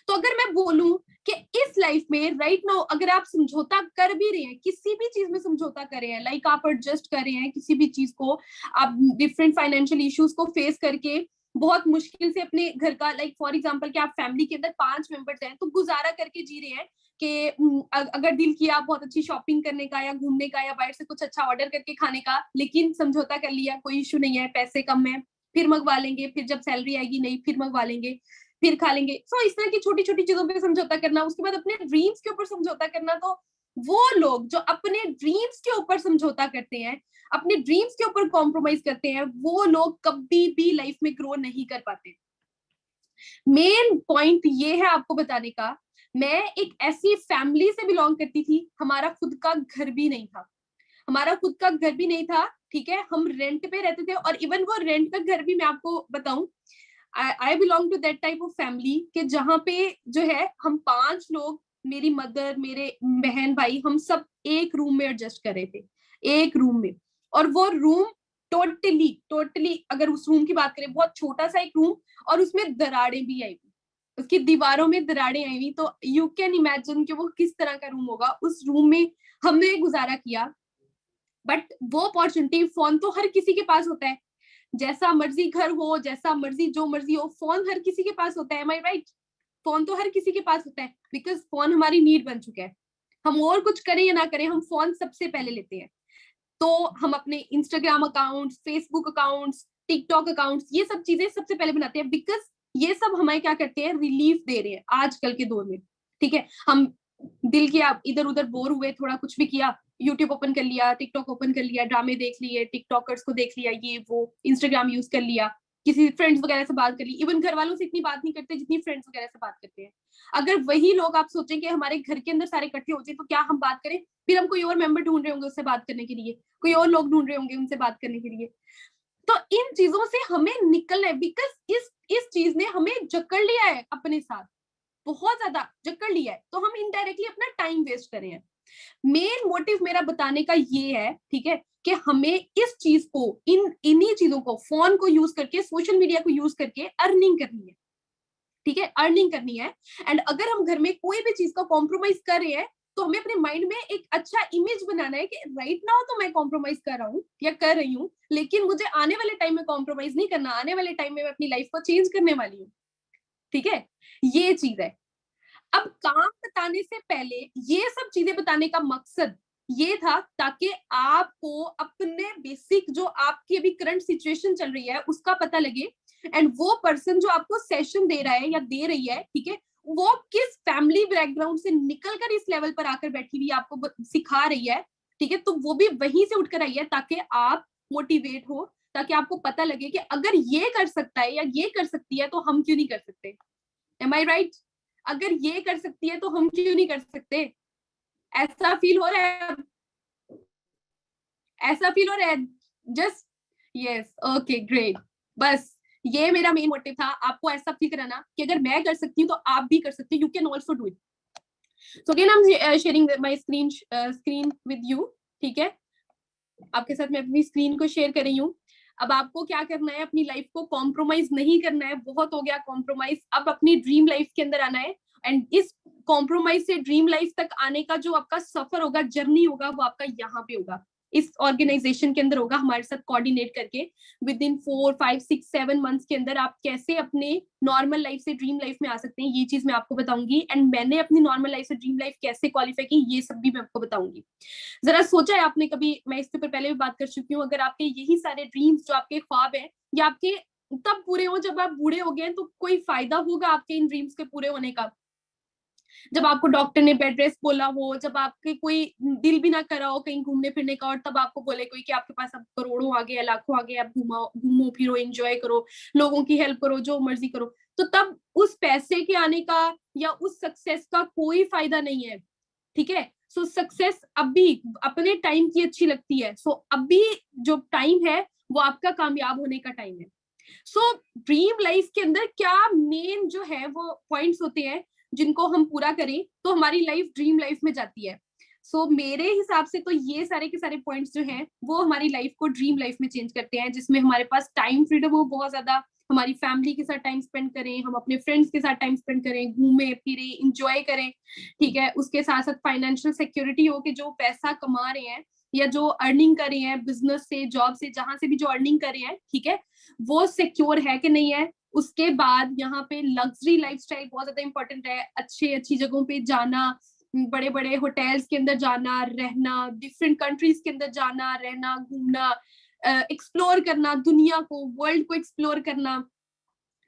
तो अगर मैं बोलूं कि इस लाइफ में राइट नाउ अगर आप समझौता कर भी रहे हैं, किसी भी चीज में समझौता कर रहे हैं, लाइक आप एडजस्ट कर रहे हैं किसी भी चीज को, आप डिफरेंट फाइनेंशियल इश्यूज को फेस करके बहुत मुश्किल से अपने घर का, लाइक फॉर एग्जांपल कि आप फैमिली के अंदर 5 मेंबर्स हैं तो गुजारा करके जी रहे हैं कि अगर दिल किया बहुत अच्छी शॉपिंग करने का या घूमने का या बाहर से कुछ अच्छा ऑर्डर करके खाने का, लेकिन समझौता कर लिया, कोई इशू नहीं है, पैसे कम है, फिर मंगवा लेंगे, फिर जब सैलरी आएगी नहीं फिर मंगवा लेंगे, फिर खा लेंगे। सो इस तरह की छोटी छोटी चीजों पे समझौता करना, उसके बाद अपने ड्रीम्स के ऊपर समझौता करना। तो वो लोग जो अपने ड्रीम्स के ऊपर समझौता करते हैं, अपने ड्रीम्स के ऊपर कॉम्प्रोमाइज करते हैं, वो लोग कभी भी लाइफ में ग्रो नहीं कर पाते। मेन पॉइंट ये है आपको बताने का, मैं एक ऐसी फैमिली से बिलोंग करती थी, हमारा खुद का घर भी नहीं था, हमारा खुद का घर भी नहीं था। ठीक है, हम रेंट पे रहते थे, और इवन वो रेंट का घर भी मैं आपको बताऊं, I belong to that type of family कि जहाँ पे जो है हम 5 लोग, मेरी मदर, मेरे बहन भाई, हम सब एक रूम में एडजस्ट कर रहे थे, एक रूम में। और वो रूम टोटली टोटली अगर उस रूम की बात करें, बहुत छोटा सा एक रूम, और उसमें दरारें भी आई हुई, उसकी दीवारों में दरारें आई हुई। तो यू कैन इमेजिन कि वो किस तरह का रूम होगा। उस रूम में हमने गुजारा किया। बट वो अपॉर्चुनिटी, फोन तो हर किसी के पास होता है, जैसा मर्जी घर हो, जैसा मर्जी जो मर्जी हो, फोन हर किसी के पास होता है। Am I right? फोन तो हर किसी के पास होता है, बिकॉज फोन हमारी नीड बन चुका है। हम और कुछ करें या ना करें, हम फोन सबसे पहले लेते हैं। तो हम अपने Instagram accounts, Facebook accounts, TikTok accounts, ये सब चीजें सबसे पहले बनाते हैं, बिकॉज ये सब हमें क्या करते हैं, रिलीफ दे रहे हैं आजकल के दौर में। ठीक है, हम दिल किया, इधर उधर बोर हुए, थोड़ा कुछ भी किया, यूट्यूब ओपन कर लिया, टिकटॉक ओपन कर लिया, ड्रामे देख लिए, टिकटॉकर्स को देख लिया, ये वो, इंस्टाग्राम यूज कर लिया, किसी फ्रेंड्स वगैरह से बात कर ली। इवन घर वालों से इतनी बात नहीं करते जितनी फ्रेंड्स वगैरह से बात करते हैं। अगर वही लोग आप सोचें कि हमारे घर के अंदर सारे इकट्ठे हो जाए तो क्या हम बात करें? फिर हम कोई और मेंबर ढूंढ रहे होंगे उससे बात करने के लिए, कोई और लोग ढूंढ रहे होंगे उनसे बात करने के लिए। तो इन चीजों से हमें निकलना है, बिकॉज इस चीज ने हमें जकड़ लिया है अपने साथ, बहुत ज्यादा जकड़ लिया है। तो हम इनडायरेक्टली अपना टाइम वेस्ट कर रहे हैं। मेन मोटिव मेरा बताने का ये है, ठीक है, कि हमें इस चीज को, इन्हीं चीजों को, फोन को यूज करके, सोशल मीडिया को यूज करके अर्निंग करनी है। ठीक है, अर्निंग करनी है। एंड अगर हम घर में कोई भी चीज का कॉम्प्रोमाइज कर रहे हैं तो हमें अपने माइंड में एक अच्छा इमेज बनाना है कि राइट नाउ तो मैं कॉम्प्रोमाइज कर रहा हूँ या कर रही हूँ, लेकिन मुझे आने वाले टाइम में कॉम्प्रोमाइज नहीं करना, आने वाले टाइम में मैं अपनी लाइफ को चेंज करने वाली हूँ। ठीक है, ये चीज है। अब काम बताने से पहले ये सब चीजें बताने का मकसद ये था ताकि आपको अपने बेसिक, जो आपकी अभी करंट सिचुएशन चल रही है, उसका पता लगे। एंड वो पर्सन जो आपको सेशन दे रहा है या दे रही है, ठीक है, वो किस फैमिली बैकग्राउंड से निकलकर इस लेवल पर आकर बैठी हुई आपको सिखा रही है। ठीक है, तो वो भी वहीं से उठकर आई है ताकि आप मोटिवेट हो, ताकि आपको पता लगे कि अगर ये कर सकता है या ये कर सकती है तो हम क्यों नहीं कर सकते। M I right? अगर ये कर सकती है तो हम क्यों नहीं कर सकते? ऐसा फील हो रहा है, ऐसा फील हो रहा है। Just yes, okay, great. बस ये मेरा मेन मोटिव था, आपको ऐसा फील कराना कि अगर मैं कर सकती हूँ तो आप भी कर सकते हो, you can also do it. So again I am sharing my screen with you, ठीक है। आपके साथ मैं अपनी स्क्रीन को शेयर कर रही हूँ। अब आपको क्या करना है, अपनी लाइफ को कॉम्प्रोमाइज नहीं करना है, बहुत हो गया कॉम्प्रोमाइज, अब अपनी ड्रीम लाइफ के अंदर आना है। एंड इस कॉम्प्रोमाइज से ड्रीम लाइफ तक आने का जो आपका सफर होगा, जर्नी होगा, वो आपका यहाँ पे होगा, इस ऑर्गेनाइजेशन के अंदर होगा, हमारे साथ कोऑर्डिनेट करके। विद इन 4, 5, 6, 7 मंथ्स के अंदर आप कैसे अपने नॉर्मल लाइफ से ड्रीम लाइफ में आ सकते हैं, ये चीज मैं आपको बताऊंगी। एंड मैंने अपनी नॉर्मल लाइफ से ड्रीम लाइफ कैसे क्वालिफाई की, ये सब भी मैं आपको बताऊंगी। जरा सोचा है आपने कभी, मैं इसके ऊपर पहले भी बात कर चुकी हूँ, अगर आपके यही सारे ड्रीम्स जो आपके ख्वाब हैं, ये आपके तब पूरे हो जब आप बूढ़े हो गए, तो कोई फायदा होगा आपके इन ड्रीम्स के पूरे होने का? जब आपको डॉक्टर ने बेड रेस्ट बोला हो, जब आपके कोई दिल भी ना करा हो कहीं घूमने फिरने का, और तब आपको बोले कोई कि आपके पास अब करोड़ों आ गए, लाखों आ गए, आप घूमो फिरो, एंजॉय करो, लोगों की हेल्प करो, जो मर्जी करो, तो तब उस पैसे के आने का या उस सक्सेस का कोई फायदा नहीं है, ठीक है। सो सक्सेस अभी अपने टाइम की अच्छी लगती है। सो अभी जो टाइम है वो आपका कामयाब होने का टाइम है। सो ड्रीम लाइफ के अंदर क्या मेन जो है वो पॉइंट्स होते हैं जिनको हम पूरा करें तो हमारी लाइफ ड्रीम लाइफ में जाती है। सो मेरे हिसाब से तो ये सारे के सारे पॉइंट्स जो हैं वो हमारी लाइफ को ड्रीम लाइफ में चेंज करते हैं, जिसमें हमारे पास टाइम फ्रीडम हो बहुत ज्यादा, हमारी फैमिली के साथ टाइम स्पेंड करें, हम अपने फ्रेंड्स के साथ टाइम स्पेंड करें, घूमे फिरे, इंजॉय करें, ठीक है। उसके साथ साथ फाइनेंशियल सिक्योरिटी हो कि जो पैसा कमा रहे हैं या जो अर्निंग कर रहे हैं बिजनेस से, जॉब से, जहां से भी जो अर्निंग कर रहे हैं, ठीक है, वो सिक्योर है कि नहीं है। उसके बाद यहाँ पे लग्जरी लाइफस्टाइल बहुत ज्यादा इंपॉर्टेंट है, अच्छी जगहों पे जाना, बड़े बड़े होटल्स के अंदर जाना, रहना, डिफरेंट कंट्रीज के अंदर जाना, रहना, घूमना, एक्सप्लोर करना, दुनिया को, वर्ल्ड को एक्सप्लोर करना,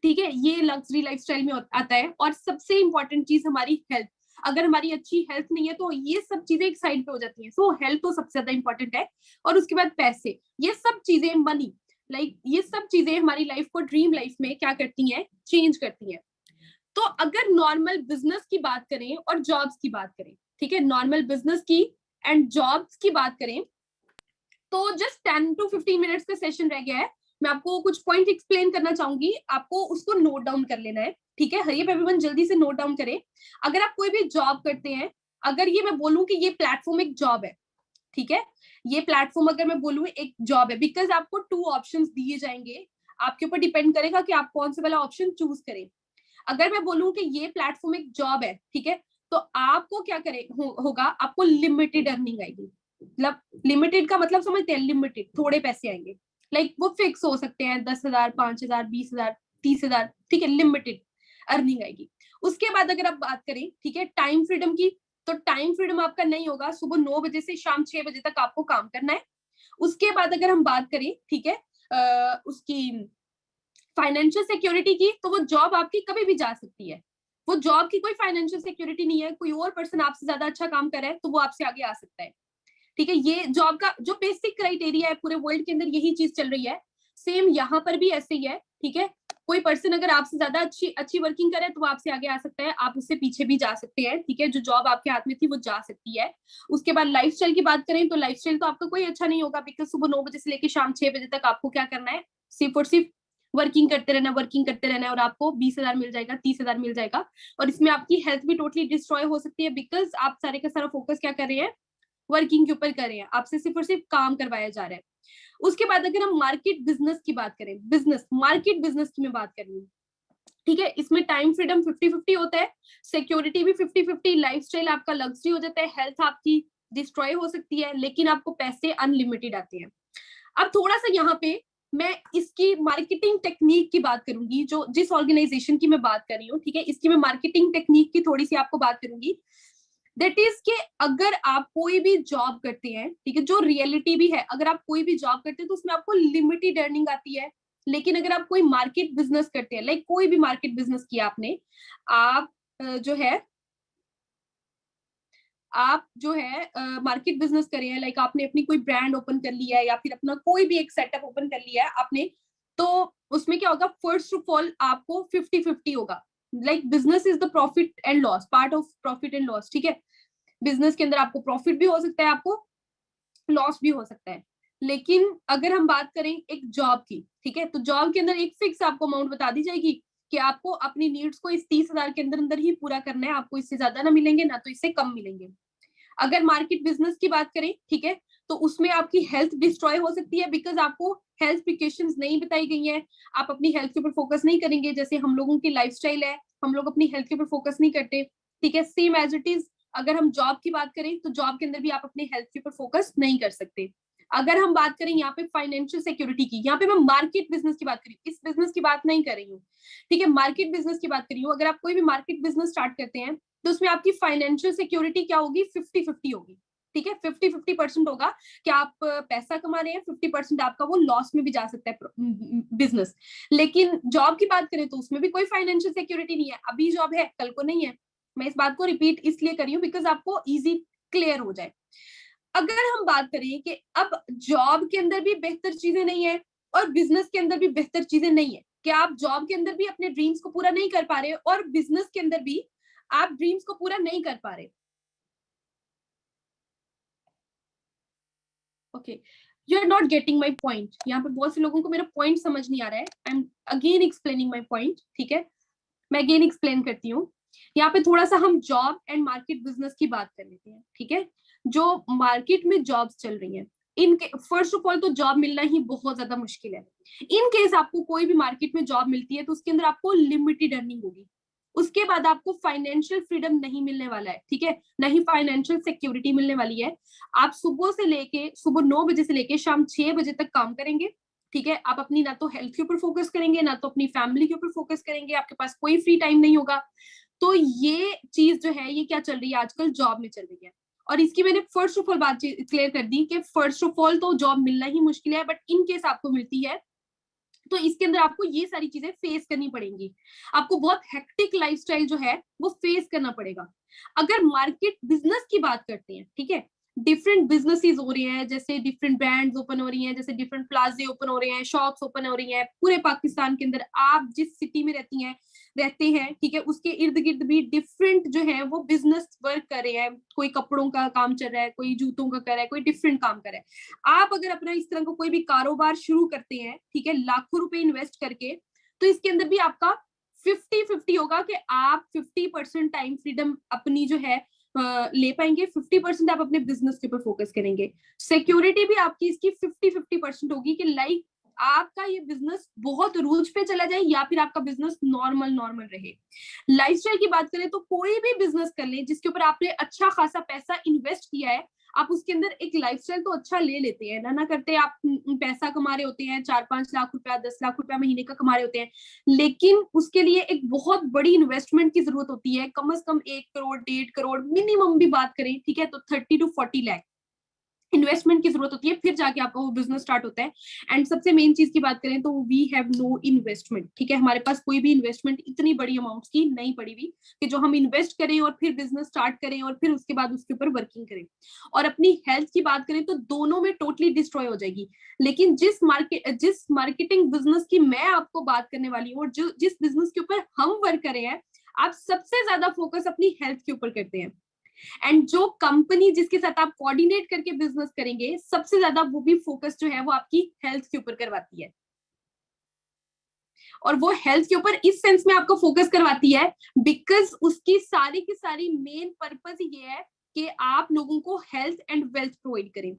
ठीक है, ये लग्जरी लाइफस्टाइल में आता है। और सबसे इंपॉर्टेंट चीज हमारी हेल्थ, अगर हमारी अच्छी हेल्थ नहीं है तो ये सब चीजें एक साइड पे हो जाती हैं। सो हेल्थ तो सबसे ज्यादा इंपॉर्टेंट है। और उसके बाद पैसे, ये सब चीजें, मनी, ये सब चीजें हमारी लाइफ को ड्रीम लाइफ में क्या करती हैं, चेंज करती हैं। तो अगर नॉर्मल बिजनेस की बात करें और जॉब्स की बात करें, ठीक है, नॉर्मल बिजनेस की एंड जॉब्स की बात करें, तो जस्ट 10 to 15 मिनट्स का सेशन रह गया है। मैं आपको कुछ पॉइंट एक्सप्लेन करना चाहूंगी, आपको उसको नोट डाउन कर लेना है, ठीक है। हरी एवरीवन जल्दी से नोट डाउन करें। अगर आप कोई भी जॉब करते हैं, अगर ये मैं बोलूं कि ये प्लेटफॉर्म एक जॉब है, ठीक है, ये प्लेटफॉर्म अगर मैं बोलूं एक जॉब है, बिकॉज आपको 2 ऑप्शंस दिए जाएंगे, आपके ऊपर डिपेंड करेगा कि आप कौन से वाला ऑप्शन चूज करें। अगर मैं बोलूं कि ये प्लेटफॉर्म एक जॉब है, ठीक है, तो आपको क्या होगा, आपको लिमिटेड अर्निंग आएगी। मतलब लिमिटेड का मतलब समझते हैं, लिमिटेड, थोड़े पैसे आएंगे, वो फिक्स हो सकते हैं 10,000, 5,000, 20,000, 30,000, ठीक है, लिमिटेड अर्निंग आएगी। उसके बाद अगर आप बात करें, ठीक है, टाइम फ्रीडम की, तो टाइम फ्रीडम आपका नहीं होगा, सुबह 9 बजे से शाम 6 बजे तक आपको काम करना है। उसके बाद अगर हम बात करें, ठीक है, उसकी फाइनेंशियल सिक्योरिटी की, तो वो जॉब आपकी कभी भी जा सकती है, वो जॉब की कोई फाइनेंशियल सिक्योरिटी नहीं है, कोई और पर्सन आपसे ज्यादा अच्छा काम कर रहा है तो वो आपसे आगे आ सकता है, ठीक है। ये जॉब का जो बेसिक क्राइटेरिया है पूरे वर्ल्ड के अंदर, यही चीज चल रही है। सेम यहाँ पर भी ऐसे ही है, ठीक है। कोई पर्सन अगर आपसे ज्यादा अच्छी वर्किंग करे तो वो आपसे आगे आ सकता है, आप उससे पीछे भी जा सकते हैं, ठीक है। जो जॉब आपके हाथ में थी वो जा सकती है। उसके बाद लाइफस्टाइल की बात करें तो लाइफस्टाइल तो आपका कोई अच्छा नहीं होगा, बिकॉज सुबह 9 बजे से लेकर शाम 6 बजे तक आपको क्या करना है, सिर्फ और सिर्फ वर्किंग करते रहना है, और आपको 20,000 मिल जाएगा, 30,000 मिल जाएगा, और इसमें आपकी हेल्थ भी टोटली डिस्ट्रॉय हो सकती है, बिकॉज आप सारे का सारा फोकस क्या कर रहे हैं, वर्किंग के ऊपर कर रहे हैं, आपसे सिर्फ और सिर्फ काम करवाया जा रहा है। उसके बाद अगर हम मार्केट बिजनेस की बात करें, मार्केट बिजनेस की मैं बात कर रही हूँ, ठीक है, इसमें टाइम फ्रीडम 50-50 होता है, सिक्योरिटी भी 50-50, लाइफस्टाइल आपका लग्जरी हो जाता है, हेल्थ आपकी डिस्ट्रॉय हो सकती है, लेकिन आपको पैसे अनलिमिटेड आते हैं। अब थोड़ा सा यहाँ पे मैं इसकी मार्केटिंग टेक्निक की बात करूंगी, जो जिस ऑर्गेनाइजेशन की मैं बात कर रही हूँ, ठीक है, इसकी मैं मार्केटिंग टेक्निक की थोड़ी सी आपको बात करूंगी। दैट इज कि अगर आप कोई भी जॉब करते हैं, ठीक है, जो रियलिटी भी है, अगर आप कोई भी जॉब करते हैं तो उसमें आपको लिमिटेड अर्निंग आती है। लेकिन अगर आप कोई मार्केट बिजनेस करते हैं, कोई भी मार्केट बिजनेस किया आपने, आप जो है मार्केट बिजनेस करे हैं, आपने अपनी कोई ब्रांड ओपन कर लिया है या फिर अपना कोई भी एक सेटअप ओपन कर लिया है आपने, तो उसमें क्या होगा, फर्स्ट ऑफ ऑल आपको 50-50 होगा। Business is the profit and loss, part of profit and loss, ठीक है। बिजनेस के अंदर आपको प्रॉफिट भी हो सकता है, आपको लॉस भी हो सकता है, लेकिन अगर हम बात करें एक जॉब की, ठीक है, तो जॉब के अंदर एक फिक्स आपको अमाउंट बता दी जाएगी कि आपको अपनी नीड्स को इस 30,000 के अंदर अंदर ही पूरा करना है, आपको इससे ज्यादा ना मिलेंगे ना तो इससे कम मिलेंगे। अगर मार्केट बिजनेस की बात करें, ठीक है, तो उसमें आपकी हेल्थ डिस्ट्रॉय हो सकती है बिकॉज आपको हेल्थ प्रिकॉशंस नहीं बताई गई है, आप अपनी हेल्थ के ऊपर फोकस नहीं करेंगे। जैसे हम लोगों की लाइफस्टाइल है, हम लोग अपनी हेल्थ के ऊपर फोकस नहीं करते, ठीक है। सेम एज इट इज अगर हम जॉब की बात करें तो जॉब के अंदर भी आप अपने हेल्थ के ऊपर फोकस नहीं कर सकते। अगर हम बात करें यहाँ पे फाइनेंशियल सिक्योरिटी की, यहाँ पे मैं मार्केट बिजनेस की बात करी, इस बिजनेस की बात नहीं कर रही हूँ, ठीक है, मार्केट बिजनेस की बात करी हूँ। अगर आप कोई भी मार्केट बिजनेस स्टार्ट करते हैं तो उसमें आपकी फाइनेंशियल सिक्योरिटी क्या होगी, 50-50 होगी, ठीक है। 50-50% होगा कि आप पैसा कमा रहे हैं, 50% आपका वो लॉस में भी जा सकता है बिजनेस। लेकिन जॉब की बात करें तो उसमें भी कोई फाइनेंशियल सिक्योरिटी नहीं है, अभी जॉब है कल को नहीं है। मैं इस बात को रिपीट इसलिए करी हूँ बिकॉज आपको इजी क्लियर हो जाए। अगर हम बात करें कि अब जॉब के अंदर भी बेहतर चीजें नहीं है और बिजनेस के अंदर भी बेहतर चीजें नहीं है, कि आप जॉब के अंदर भी अपने ड्रीम्स को पूरा नहीं कर पा रहे और बिजनेस के अंदर भी आप ड्रीम्स को पूरा नहीं कर पा रहे, okay, you are not getting my point. यहाँ पे बहुत से लोगों को मेरा पॉइंट समझ नहीं आ रहा है, I am again explaining my point, ठीक है, मैं अगेन एक्सप्लेन करती हूँ। यहाँ पे थोड़ा सा हम जॉब एंड मार्केट बिजनेस की बात कर लेते हैं, ठीक है। जो मार्केट में जॉब्स चल रही हैं, इनके फर्स्ट ऑफ ऑल तो जॉब मिलना ही बहुत ज्यादा मुश्किल है। इन केस आपको कोई भी मार्केट में जॉब मिलती है तो उसके अंदर आपको लिमिटेड अर्निंग होगी, उसके बाद आपको फाइनेंशियल फ्रीडम नहीं मिलने वाला है, ठीक है, नहीं फाइनेंशियल सिक्योरिटी मिलने वाली है। आप सुबह 9 बजे से लेके शाम 6 बजे तक काम करेंगे, ठीक है। आप अपनी ना तो हेल्थ के ऊपर फोकस करेंगे ना तो अपनी फैमिली के ऊपर फोकस करेंगे, आपके पास कोई फ्री टाइम नहीं होगा। तो ये चीज जो है ये क्या चल रही है आजकल, जॉब में चल रही है। और इसकी मैंने फर्स्ट ऑफ ऑल बात क्लियर कर दी कि फर्स्ट ऑफ ऑल तो जॉब मिलना ही मुश्किल है, बट इन केस आपको मिलती है तो इसके अंदर आपको ये सारी चीजें फेस करनी पड़ेंगी, आपको बहुत हेक्टिक लाइफस्टाइल जो है वो फेस करना पड़ेगा। अगर मार्केट बिजनेस की बात करते हैं, ठीक है, डिफरेंट बिजनेसेस हो रहे हैं, जैसे डिफरेंट ब्रांड्स ओपन हो रही हैं, जैसे डिफरेंट प्लाजे ओपन हो रहे हैं, शॉप्स ओपन हो रही हैं पूरे पाकिस्तान के अंदर। आप जिस सिटी में रहते हैं, ठीक है, उसके इर्द गिर्द भी डिफरेंट जो है वो बिजनेस वर्क कर रहे हैं, कोई कपड़ों का काम चल रहा है, कोई जूतों का कर रहा है, कोई डिफरेंट काम कर रहा है। आप अगर अपना इस तरह का कोई भी कारोबार शुरू करते हैं, ठीक है, लाखों रुपए इन्वेस्ट करके, तो इसके अंदर भी आपका 50-50 होगा कि आप 50% टाइम फ्रीडम अपनी जो है ले पाएंगे, 50% आप अपने बिजनेस के ऊपर फोकस करेंगे। सिक्योरिटी भी आपकी इसकी 50-50% होगी कि लाइक आपका ये बिजनेस बहुत रूज पे चला जाए या फिर आपका बिजनेस नॉर्मल नॉर्मल रहे। लाइफस्टाइल की बात करें तो कोई भी बिजनेस कर ले जिसके ऊपर आपने अच्छा खासा पैसा इन्वेस्ट किया है, आप उसके अंदर एक लाइफस्टाइल तो अच्छा ले लेते हैं ना करते आप पैसा कमा रहे होते हैं, 4-5 लाख रुपया 10 लाख रुपया महीने का कमा रहे होते हैं, लेकिन उसके लिए एक बहुत बड़ी इन्वेस्टमेंट की जरूरत होती है, कम से कम 1 करोड़ 1.5 करोड़ मिनिमम भी बात करें, ठीक है, तो 30-40 लाख इन्वेस्टमेंट की जरूरत होती है, फिर जाके आपका वो बिजनेस स्टार्ट होता है। एंड सबसे मेन चीज की बात करें तो वी हैव नो इन्वेस्टमेंट, ठीक है, हमारे पास कोई भी इन्वेस्टमेंट इतनी बड़ी अमाउंट्स की नहीं पड़ी हुई कि जो हम इन्वेस्ट करें और फिर बिजनेस स्टार्ट करें और फिर उसके बाद उसके ऊपर वर्किंग करें। और अपनी हेल्थ की बात करें तो दोनों में टोटली डिस्ट्रॉय हो जाएगी। लेकिन जिस मार्केटिंग बिजनेस की मैं आपको बात करने वाली हूँ और जिस बिजनेस के ऊपर हम वर्क कर रहे हैं, आप सबसे ज्यादा फोकस अपनी हेल्थ के ऊपर करते हैं। एंड जो कंपनी जिसके साथ आप कोऑर्डिनेट करके बिजनेस करेंगे, सबसे ज्यादा वो भी फोकस जो है वो आपकी हेल्थ के ऊपर करवाती है। और वो हेल्थ के ऊपर इस सेंस में आपको फोकस करवाती है बिकॉज उसकी सारी की सारी मेन पर्पस ये है कि आप लोगों को हेल्थ एंड वेल्थ प्रोवाइड करें।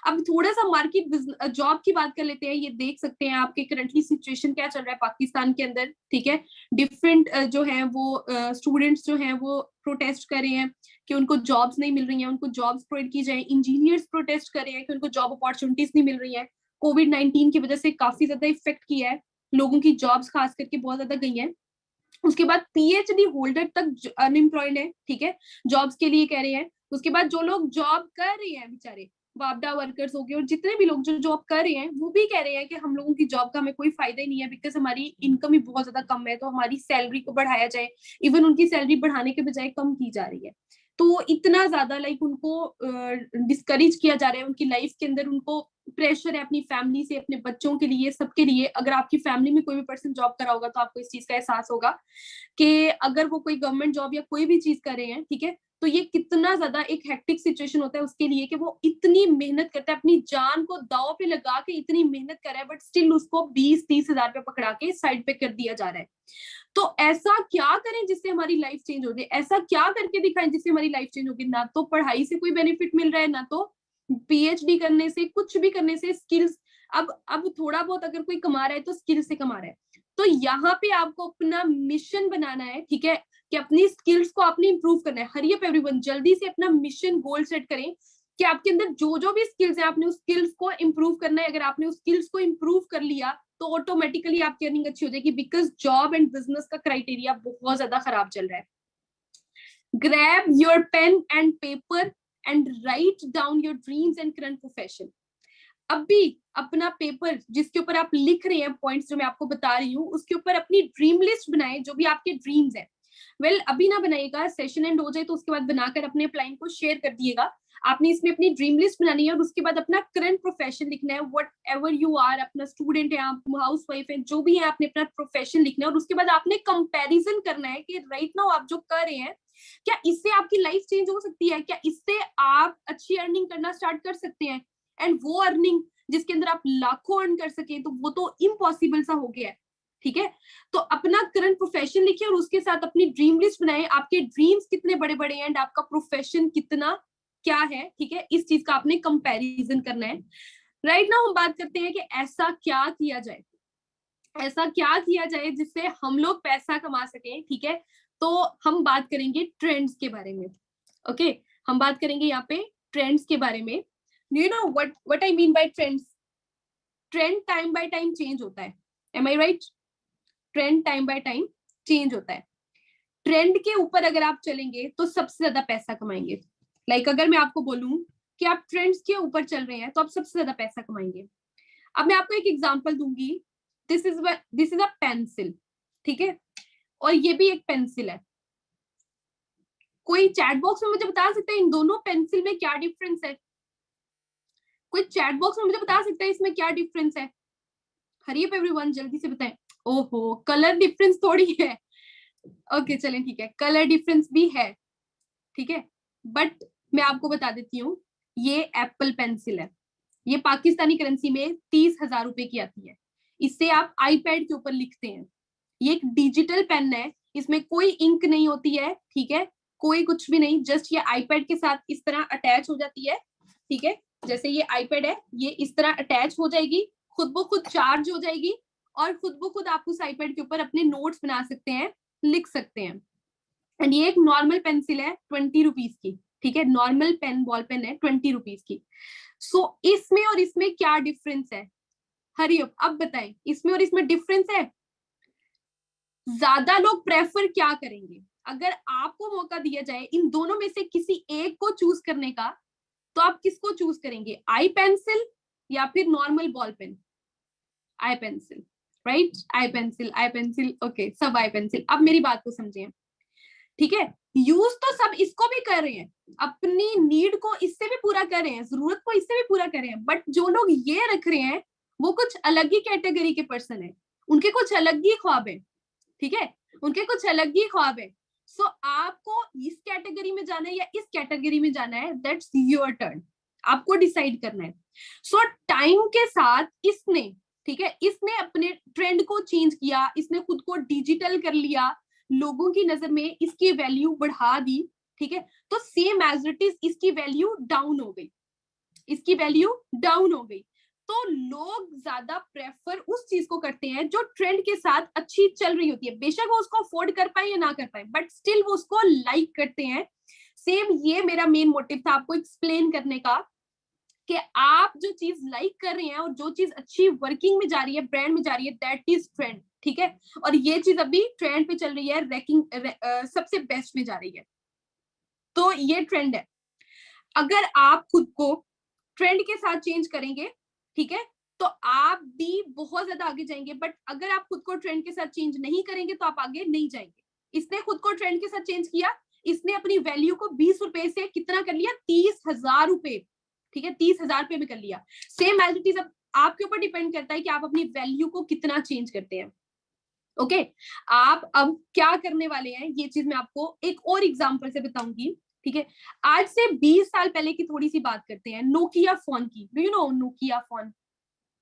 अब थोड़ा सा मार्केट जॉब की बात कर लेते हैं। ये देख सकते हैं आपके करंटली सिचुएशन क्या चल रहा है पाकिस्तान के अंदर, ठीक है। डिफरेंट जो है वो स्टूडेंट्स जो है वो प्रोटेस्ट कर रहे हैं कि उनको जॉब्स नहीं मिल रही हैं, उनको जॉब्स प्रोवाइड की जाए। इंजीनियर्स प्रोटेस्ट कर रहे हैं कि उनको जॉब अपॉर्चुनिटीज नहीं मिल रही है। कोविड-19 की वजह से काफी ज्यादा इफेक्ट किया है, लोगों की जॉब्स खास करके बहुत ज्यादा गई हैं। उसके बाद पीएचडी होल्डर तक अनएम्प्लॉयड है, ठीक है, जॉब्स के लिए कह रहे हैं। उसके बाद जो लोग जॉब कर रहे हैं बेचारे वापडा वर्कर्स हो गए और जितने भी लोग जो जॉब कर रहे हैं वो भी कह रहे हैं कि हम लोगों की जॉब का हमें कोई फायदा ही नहीं है बिकॉज हमारी इनकम ही बहुत ज्यादा कम है, तो हमारी सैलरी को बढ़ाया जाए। इवन उनकी सैलरी बढ़ाने के बजाय कम की जा रही है। तो इतना ज्यादा लाइक उनको डिस्करेज किया जा रहा है उनकी लाइफ के अंदर, उनको प्रेशर है अपनी फैमिली से, अपने बच्चों के लिए, सबके लिए। अगर आपकी फैमिली में कोई भी पर्सन जॉब कर रहा होगा तो आपको इस चीज का एहसास होगा कि अगर वो कोई गवर्नमेंट जॉब या कोई भी चीज कर रहे हैं, ठीक है, तो ये कितना ज्यादा एक हेक्टिक सिचुएशन होता है उसके लिए कि वो इतनी मेहनत करता है, अपनी जान को दांव पे लगा के इतनी मेहनत कर रहा है, बट स्टिल उसको 20-30 हजार रुपये पकड़ा के साइड पे कर दिया जा रहा है। तो ऐसा क्या करें जिससे हमारी लाइफ चेंज हो जाए, ऐसा क्या करके दिखाएं जिससे हमारी लाइफ चेंज होगी। ना तो पढ़ाई से कोई बेनिफिट मिल रहा है, ना तो पीएचडी करने से, कुछ भी करने से, स्किल्स, अब थोड़ा बहुत अगर कोई कमा रहा है तो स्किल से कमा रहा है। तो यहाँ पे आपको अपना मिशन बनाना है, ठीक है, कि अपनी स्किल्स को आपने इंप्रूव करना है। हरी अप एवरीवन, जल्दी से अपना मिशन गोल सेट करें कि आपके अंदर जो जो भी स्किल्स है आपने उस स्किल्स को इंप्रूव करना है। अगर आपने उस स्किल्स को इंप्रूव कर लिया तो ऑटोमेटिकली आपकी अर्निंग अच्छी हो जाएगी, बिकॉज जॉब एंड बिजनेस का क्राइटेरिया बहुत ज्यादा खराब चल रहा है। Grab your pen and paper and write down your dreams and current profession. अभी अपना पेपर जिसके ऊपर आप लिख रहे हैं पॉइंट्स जो मैं आपको बता रही हूँ, उसके ऊपर अपनी ड्रीम लिस्ट बनाएं, जो भी आपके ड्रीम्स हैं। अभी ना बनाइएगा, सेशन एंड हो जाए तो उसके बाद बनाकर अपने क्लाइंट को शेयर कर दिएगा। आपने इसमें अपनी ड्रीम लिस्ट बनानी है और उसके बाद अपना करंट प्रोफेशन लिखना है, वट एवर यू आर, अपना स्टूडेंट है, आप हाउस वाइफ है, जो भी है, आपने अपना प्रोफेशन लिखना है। और उसके बाद आपने कंपैरिजन करना है कि राइट नाउ आप जो कर रहे हैं, क्या इससे आपकी लाइफ चेंज हो सकती है, क्या इससे आप अच्छी अर्निंग करना स्टार्ट कर सकते हैं। एंड वो अर्निंग जिसके अंदर आप लाखों अर्न कर सके, तो वो तो इम्पॉसिबल सा हो गया है, ठीक है। तो अपना करंट प्रोफेशन लिखिए और उसके साथ अपनी ड्रीम लिस्ट बनाए, आपके ड्रीम्स कितने बड़े बड़े हैं एंड आपका प्रोफेशन कितना क्या है, ठीक है। इस चीज का आपने कंपैरिजन करना है। राइट नाउ हम बात करते हैं कि ऐसा क्या किया जाए, ऐसा क्या किया जाए जिससे हम लोग पैसा कमा सकें, ठीक है। तो हम बात करेंगे ट्रेंड्स के बारे में। ओके, हम बात करेंगे यहाँ पे ट्रेंड्स के बारे में। You know what I mean by trends. Trend time by time change होता है, am I right. Trend time by time change होता है। ट्रेंड के ऊपर अगर आप चलेंगे तो सबसे ज्यादा पैसा कमाएंगे। लाइक अगर मैं आपको बोलूं कि आप ट्रेंड्स के ऊपर चल रहे हैं तो आप सबसे ज्यादा पैसा कमाएंगे। अब मैं आपको एक एग्जांपल दूंगी। दिस इज अ पेंसिल, ठीक है, और ये भी एक पेंसिल है। कोई चैट बॉक्स में मुझे बता सकता है इन दोनों पेंसिल में क्या डिफरेंस है? कोई चैट बॉक्स में मुझे बता सकता है इसमें क्या डिफरेंस है? हरी अप एवरीवन, जल्दी से बताएं। ओहो, कलर डिफरेंस थोड़ी है। ओके चलें, ठीक है, कलर डिफरेंस भी है, ठीक है, बट मैं आपको बता देती हूँ, ये एप्पल पेंसिल है, ये पाकिस्तानी करेंसी में 30,000 रुपए की आती है। इससे आप आईपैड के ऊपर लिखते हैं। ये एक डिजिटल पेन है, इसमें कोई इंक नहीं होती है, ठीक है, कोई कुछ भी नहीं, जस्ट ये आईपैड के साथ इस तरह अटैच हो जाती है, ठीक है। जैसे ये आईपैड है, ये इस तरह अटैच हो जाएगी, खुद ब खुद चार्ज हो जाएगी और खुद ब खुद आप उस आईपैड के ऊपर अपने नोट्स बना सकते हैं, लिख सकते हैं। एंड ये एक नॉर्मल पेंसिल है 20 रुपीज की, ठीक है, नॉर्मल पेन बॉल पेन है 20 रुपीज की। सो इसमें और इसमें क्या डिफरेंस है? हरी अब बताएं, इसमें और इसमें डिफरेंस है। ज्यादा लोग प्रेफर क्या करेंगे? अगर आपको मौका दिया जाए इन दोनों में से किसी एक को चूज करने का, तो आप किसको चूज करेंगे? आई पेंसिल या फिर normal ball pen? Eye pencil, right, eye pencil, eye pencil, okay, सब आई पेंसिल। अब मेरी बात को समझिए, ठीक है, यूज तो सब इसको भी कर रहे हैं, अपनी नीड को इससे भी पूरा कर रहे हैं, जरूरत को इससे भी पूरा कर रहे हैं, बट जो लोग ये रख रहे हैं वो कुछ अलग ही कैटेगरी के पर्सन है, उनके कुछ अलग ही ख्वाब है, ठीक है, उनके कुछ अलग ही ख्वाब है। सो आपको इस कैटेगरी में जाना है या इस कैटेगरी में जाना है, दैट्स योर टर्न, आपको डिसाइड करना है। सो टाइम के साथ इसने, ठीक है, इसने अपने ट्रेंड को चेंज किया, इसने खुद को डिजिटल कर लिया, लोगों की नजर में इसकी वैल्यू बढ़ा दी, ठीक है। तो सेम एज इट इज इसकी वैल्यू डाउन हो गई, इसकी वैल्यू डाउन हो गई। तो लोग ज्यादा प्रेफर उस चीज को करते हैं जो ट्रेंड के साथ अच्छी चल रही होती है, बेशक वो उसको अफोर्ड कर पाए या ना कर पाए, बट स्टिल वो उसको लाइक करते हैं। सेम ये मेरा मेन मोटिव था आपको एक्सप्लेन करने का, कि आप जो चीज लाइक कर रहे हैं और जो चीज अच्छी वर्किंग में जा रही है, ब्रांड में जा रही है, दैट इज ट्रेंड, ठीक है। और ये चीज अभी ट्रेंड पे चल रही है, रैंकिंग सबसे बेस्ट में जा रही है, तो ये ट्रेंड है। अगर आप खुद को ट्रेंड के साथ चेंज करेंगे, ठीक है, तो आप भी बहुत ज्यादा आगे जाएंगे, बट अगर आप खुद को ट्रेंड के साथ चेंज नहीं करेंगे तो आप आगे नहीं जाएंगे। इसने खुद को ट्रेंड के साथ चेंज किया, इसने अपनी वैल्यू को 20 रुपए से कितना कर लिया? 30,000 रुपए, ठीक है, 30,000 रुपए में कर लिया। सेम एज इट इज अब आपके ऊपर डिपेंड करता है कि आप अपनी वैल्यू को कितना चेंज करते हैं। ओके, आप अब क्या करने वाले हैं, ये चीज मैं आपको एक और एग्जांपल से बताऊंगी, ठीक है। आज से 20 साल पहले की थोड़ी सी बात करते हैं, नोकिया फोन की। Do you no Nokia phone?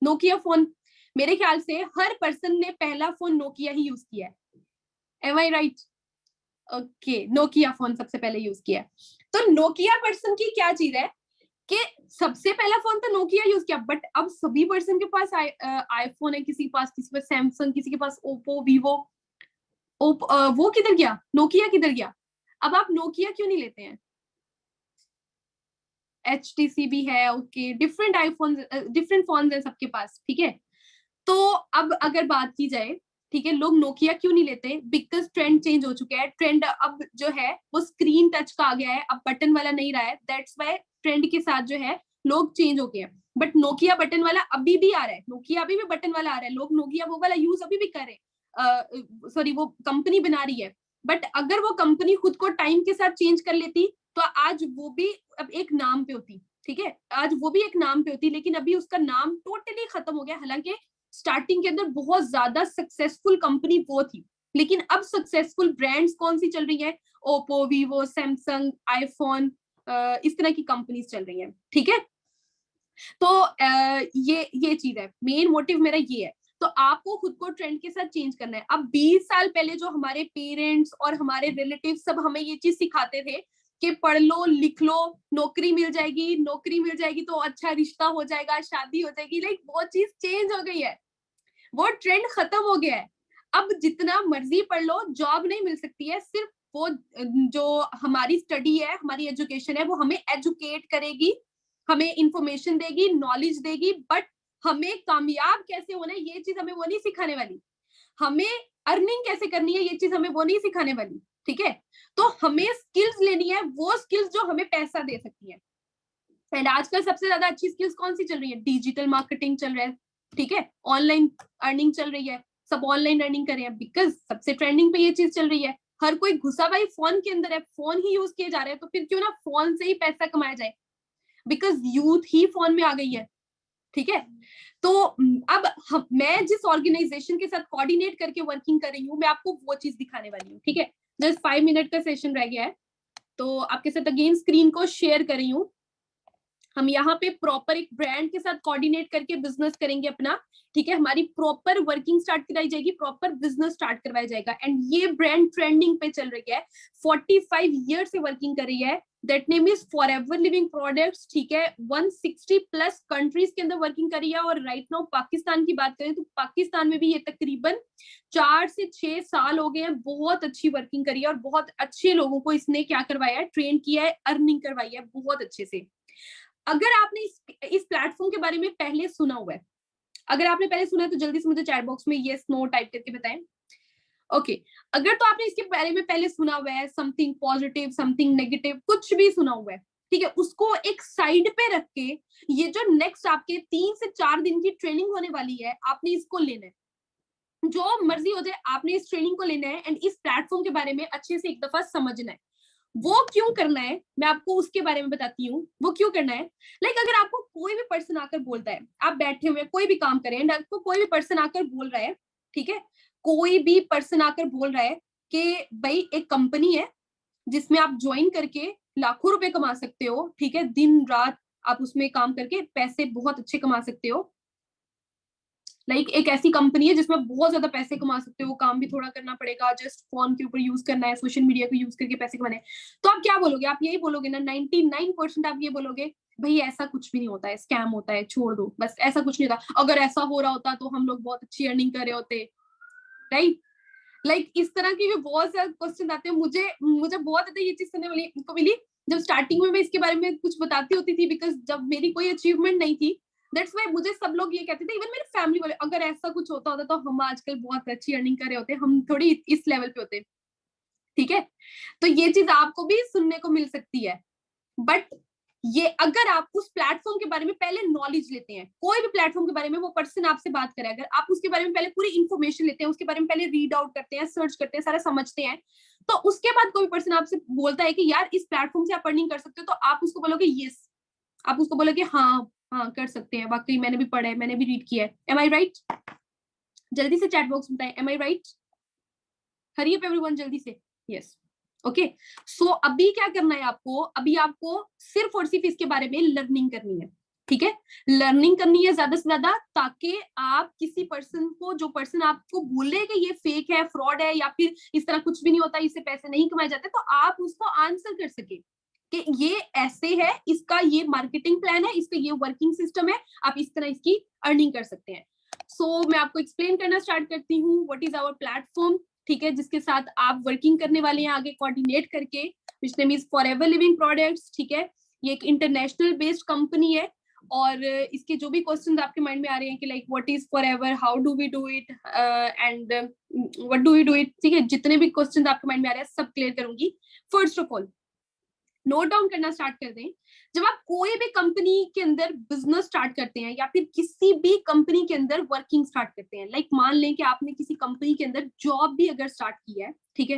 Nokia phone, मेरे ख्याल से हर पर्सन ने पहला फोन नोकिया ही यूज किया है। Am I right? Okay, Nokia phone सबसे पहले यूज किया है। तो नोकिया पर्सन की क्या चीज है कि सबसे पहला फोन तो नोकिया यूज किया, बट अब सभी पर्सन के पास आईफोन है, किसी के पास सैमसंग, किसी के पास ओप्पो, वीवो। वो किधर गया? नोकिया किधर गया? अब आप नोकिया क्यों नहीं लेते हैं? HTC भी है, okay, different iPhone, different phone है सबके पास, ठीक है। तो अब अगर बात की जाए, ठीक है, लोग नोकिया क्यों नहीं लेते? बिकॉज ट्रेंड चेंज हो चुका है। ट्रेंड अब जो है वो स्क्रीन टच का आ गया है, अब बटन वाला नहीं रहा है। दैट्स वाई ट्रेंड के साथ जो है लोग चेंज हो गए हैं। बट नोकिया बटन वाला अभी भी आ रहा है, नोकिया अभी भी बटन वाला आ रहा है, लोग नोकिया वो वाला यूज अभी भी कर रहे हैं। सॉरी, वो कंपनी बना रही है। बट अगर वो कंपनी खुद को टाइम के साथ चेंज कर लेती तो आज वो भी अब एक नाम पे होती, ठीक है, आज वो भी एक नाम पे होती, लेकिन अभी उसका नाम टोटली खत्म हो गया। हालांकि स्टार्टिंग के अंदर बहुत ज्यादा सक्सेसफुल कंपनी वो थी, लेकिन अब सक्सेसफुल ब्रांड्स कौन सी चल रही है? ओप्पो, वीवो, सैमसंग, आईफोन, इस तरह की कंपनीज चल रही हैं, ठीक है। तो ये चीज है, मेन मोटिव मेरा ये है। तो आपको खुद को ट्रेंड के साथ चेंज करना है। अब 20 साल पहले जो हमारे पेरेंट्स और हमारे रिलेटिव सब हमें ये चीज सिखाते थे कि पढ़ लो, लिख लो, नौकरी मिल जाएगी, नौकरी मिल जाएगी तो अच्छा रिश्ता हो जाएगा, शादी हो जाएगी, लाइक वो चीज चेंज हो गई है, वो ट्रेंड खत्म हो गया है। अब जितना मर्जी पढ़ लो, जॉब नहीं मिल सकती है। सिर्फ वो जो हमारी स्टडी है, हमारी एजुकेशन है, वो हमें एजुकेट करेगी, हमें इंफॉर्मेशन देगी, नॉलेज देगी, बट हमें कामयाब कैसे होना है ये चीज हमें वो नहीं सिखाने वाली। हमें अर्निंग कैसे करनी है ये चीज हमें वो नहीं सिखाने वाली, ठीक है। तो हमें स्किल्स लेनी है, वो स्किल्स जो हमें पैसा दे सकती है। एंड आजकल सबसे ज्यादा अच्छी स्किल्स कौन सी चल रही है? डिजिटल मार्केटिंग चल रहा है, ठीक है, ऑनलाइन अर्निंग चल रही है, सब ऑनलाइन अर्निंग कर रहे हैं, बिकॉज सबसे ट्रेंडिंग पे ये चीज चल रही है। हर कोई घुसा भाई फोन के अंदर है, फोन ही यूज किए जा रहे हैं, तो फिर क्यों ना फोन से ही पैसा कमाया जाए, बिकॉज यूथ ही फोन में आ गई है, ठीक है। तो अब मैं जिस ऑर्गेनाइजेशन के साथ कोऑर्डिनेट करके वर्किंग कर रही हूँ, मैं आपको वो चीज दिखाने वाली हूँ, ठीक है। जस्ट 5 मिनट का सेशन रह गया है, तो आपके साथ अगेन स्क्रीन को शेयर कर रही हूँ। हम यहाँ पे प्रॉपर एक ब्रांड के साथ कोऑर्डिनेट करके बिजनेस करेंगे अपना, ठीक है। हमारी प्रॉपर वर्किंग स्टार्ट कराई जाएगी, प्रॉपर बिजनेस स्टार्ट करवाया जाएगा। एंड ये ब्रांड ट्रेंडिंग पे चल रही है, 45 ईयर से वर्किंग कर रही है। That name is forever living products, ठीक है। 160 प्लस कंट्रीज के अंदर वर्किंग कर रही है। और राइट नाउ पाकिस्तान की बात करें तो पाकिस्तान में भी ये तकरीबन 4 से 6 साल हो गए हैं। बहुत अच्छी वर्किंग करी है और बहुत अच्छे लोगों को इसने क्या करवाया है, ट्रेन किया है, अर्निंग करवाई है बहुत अच्छे से। अगर आपने इस प्लेटफॉर्म के बारे में पहले सुना हुआ है, अगर आपने पहले सुना है तो जल्दी से मुझे चैट बॉक्स में यस नो टाइप करके बताएं। ओके, अगर तो आपने इसके बारे में पहले सुना हुआ है, समथिंग पॉजिटिव, समथिंग नेगेटिव, कुछ भी सुना हुआ है, ठीक है, उसको एक साइड पे रख के ये जो नेक्स्ट आपके 3 से 4 दिन की ट्रेनिंग होने वाली है, आपने इसको लेना है। जो मर्जी हो जाए, आपने इस ट्रेनिंग को लेना है एंड इस प्लेटफॉर्म के बारे में अच्छे से एक दफा समझना है। वो क्यों करना है मैं आपको उसके बारे में बताती हूँ। वो क्यों करना है, लाइक अगर आपको कोई भी पर्सन आकर बोलता है, आप बैठे हुए कोई भी काम करें एंड आपको कोई भी पर्सन आकर बोल रहा है, ठीक है, कोई भी पर्सन आकर बोल रहा है कि भाई एक कंपनी है जिसमें आप ज्वाइन करके लाखों रुपए कमा सकते हो, ठीक है, दिन रात आप उसमें काम करके पैसे बहुत अच्छे कमा सकते हो। लाइक एक ऐसी कंपनी है जिसमें बहुत ज्यादा पैसे कमा सकते हो, काम भी थोड़ा करना पड़ेगा, जस्ट फोन के ऊपर यूज करना है, सोशल मीडिया को यूज करके पैसे कमाने हैं। तो आप क्या बोलोगे? आप यही बोलोगे ना, 99% आप ये बोलोगे भाई ऐसा कुछ भी नहीं होता है, स्कैम होता है, छोड़ दो, बस ऐसा कुछ नहीं होता। अगर ऐसा हो रहा होता तो हम लोग बहुत अच्छी अर्निंग कर रहे होते, राइट। लाइक इस तरह के भी बहुत सारे क्वेश्चन आते हैं। मुझे बहुत ज्यादा ये चीज सुनने वाली को मिली जब स्टार्टिंग में मैं इसके बारे में कुछ बताती होती थी, बिकॉज जब मेरी कोई अचीवमेंट नहीं थी, दैट्स वाई मुझे सब लोग ये कहते थे, इवन मेरी फैमिली वाले, अगर ऐसा कुछ होता होता तो हम आजकल बहुत अच्छी अर्निंग कर रहे होते, हम थोड़ी इस लेवल पे होते, ठीक है। तो ये चीज आपको भी सुनने को मिल सकती है। बट ये अगर आप उस प्लेटफॉर्म के बारे में पहले नॉलेज लेते हैं, कोई भी प्लेटफॉर्म के बारे में वो पर्सन आपसे बात करे, अगर आप उसके बारे में पहले पूरी इंफॉर्मेशन लेते हैं, उसके बारे में पहले रीड आउट करते हैं, सर्च करते हैं, सारा समझते हैं, तो उसके बाद कोई पर्सन आपसे बोलता है कि यार इस प्लेटफॉर्म से आप अर्निंग कर सकते हो, तो आप उसको बोलोगे यस, आप उसको बोलोगे हाँ हाँ कर सकते हैं, वाकई मैंने भी पढ़ा है, मैंने भी रीड किया है। Am I right? जल्दी से चैट बॉक्स में बताएं, M I right? Hari up everyone जल्दी से, यस। ओके, सो अभी क्या करना है आपको, अभी आपको सिर्फ और सिर्फ इसके बारे में लर्निंग करनी है, ठीक है, लर्निंग करनी है ज्यादा से ज्यादा, ताकि आप किसी पर्सन को, जो पर्सन आपको बोले कि ये फेक है, फ्रॉड है, या फिर इस तरह कुछ भी नहीं होता, इससे पैसे नहीं कमाए जाते, तो आप उसको आंसर कर सके कि ये ऐसे है, इसका ये मार्केटिंग प्लान है, इसका ये वर्किंग सिस्टम है, आप इस तरह इसकी अर्निंग कर सकते हैं। सो मैं आपको एक्सप्लेन करना स्टार्ट करती हूँ व्हाट इज आवर प्लेटफॉर्म, ठीक है, जिसके साथ आप वर्किंग करने वाले हैं आगे कोऑर्डिनेट करके, which name is forever living products, ठीक है, ये एक इंटरनेशनल बेस्ड कंपनी है, और इसके जो भी क्वेश्चंस आपके माइंड में आ रहे हैं कि like what is forever, how do we do it, and what do we do it, ठीक है, जितने भी क्वेश्चंस आपके माइंड में आ रहे हैं सब क्लियर करूंगी। First of all note down करना स्टार्ट कर दें, जब आप कोई भी कंपनी के अंदर बिजनेस स्टार्ट करते हैं या फिर किसी भी कंपनी के अंदर वर्किंग स्टार्ट करते हैं, लाइक मान लें कि आपने किसी कंपनी के अंदर जॉब भी अगर स्टार्ट किया है, ठीक है,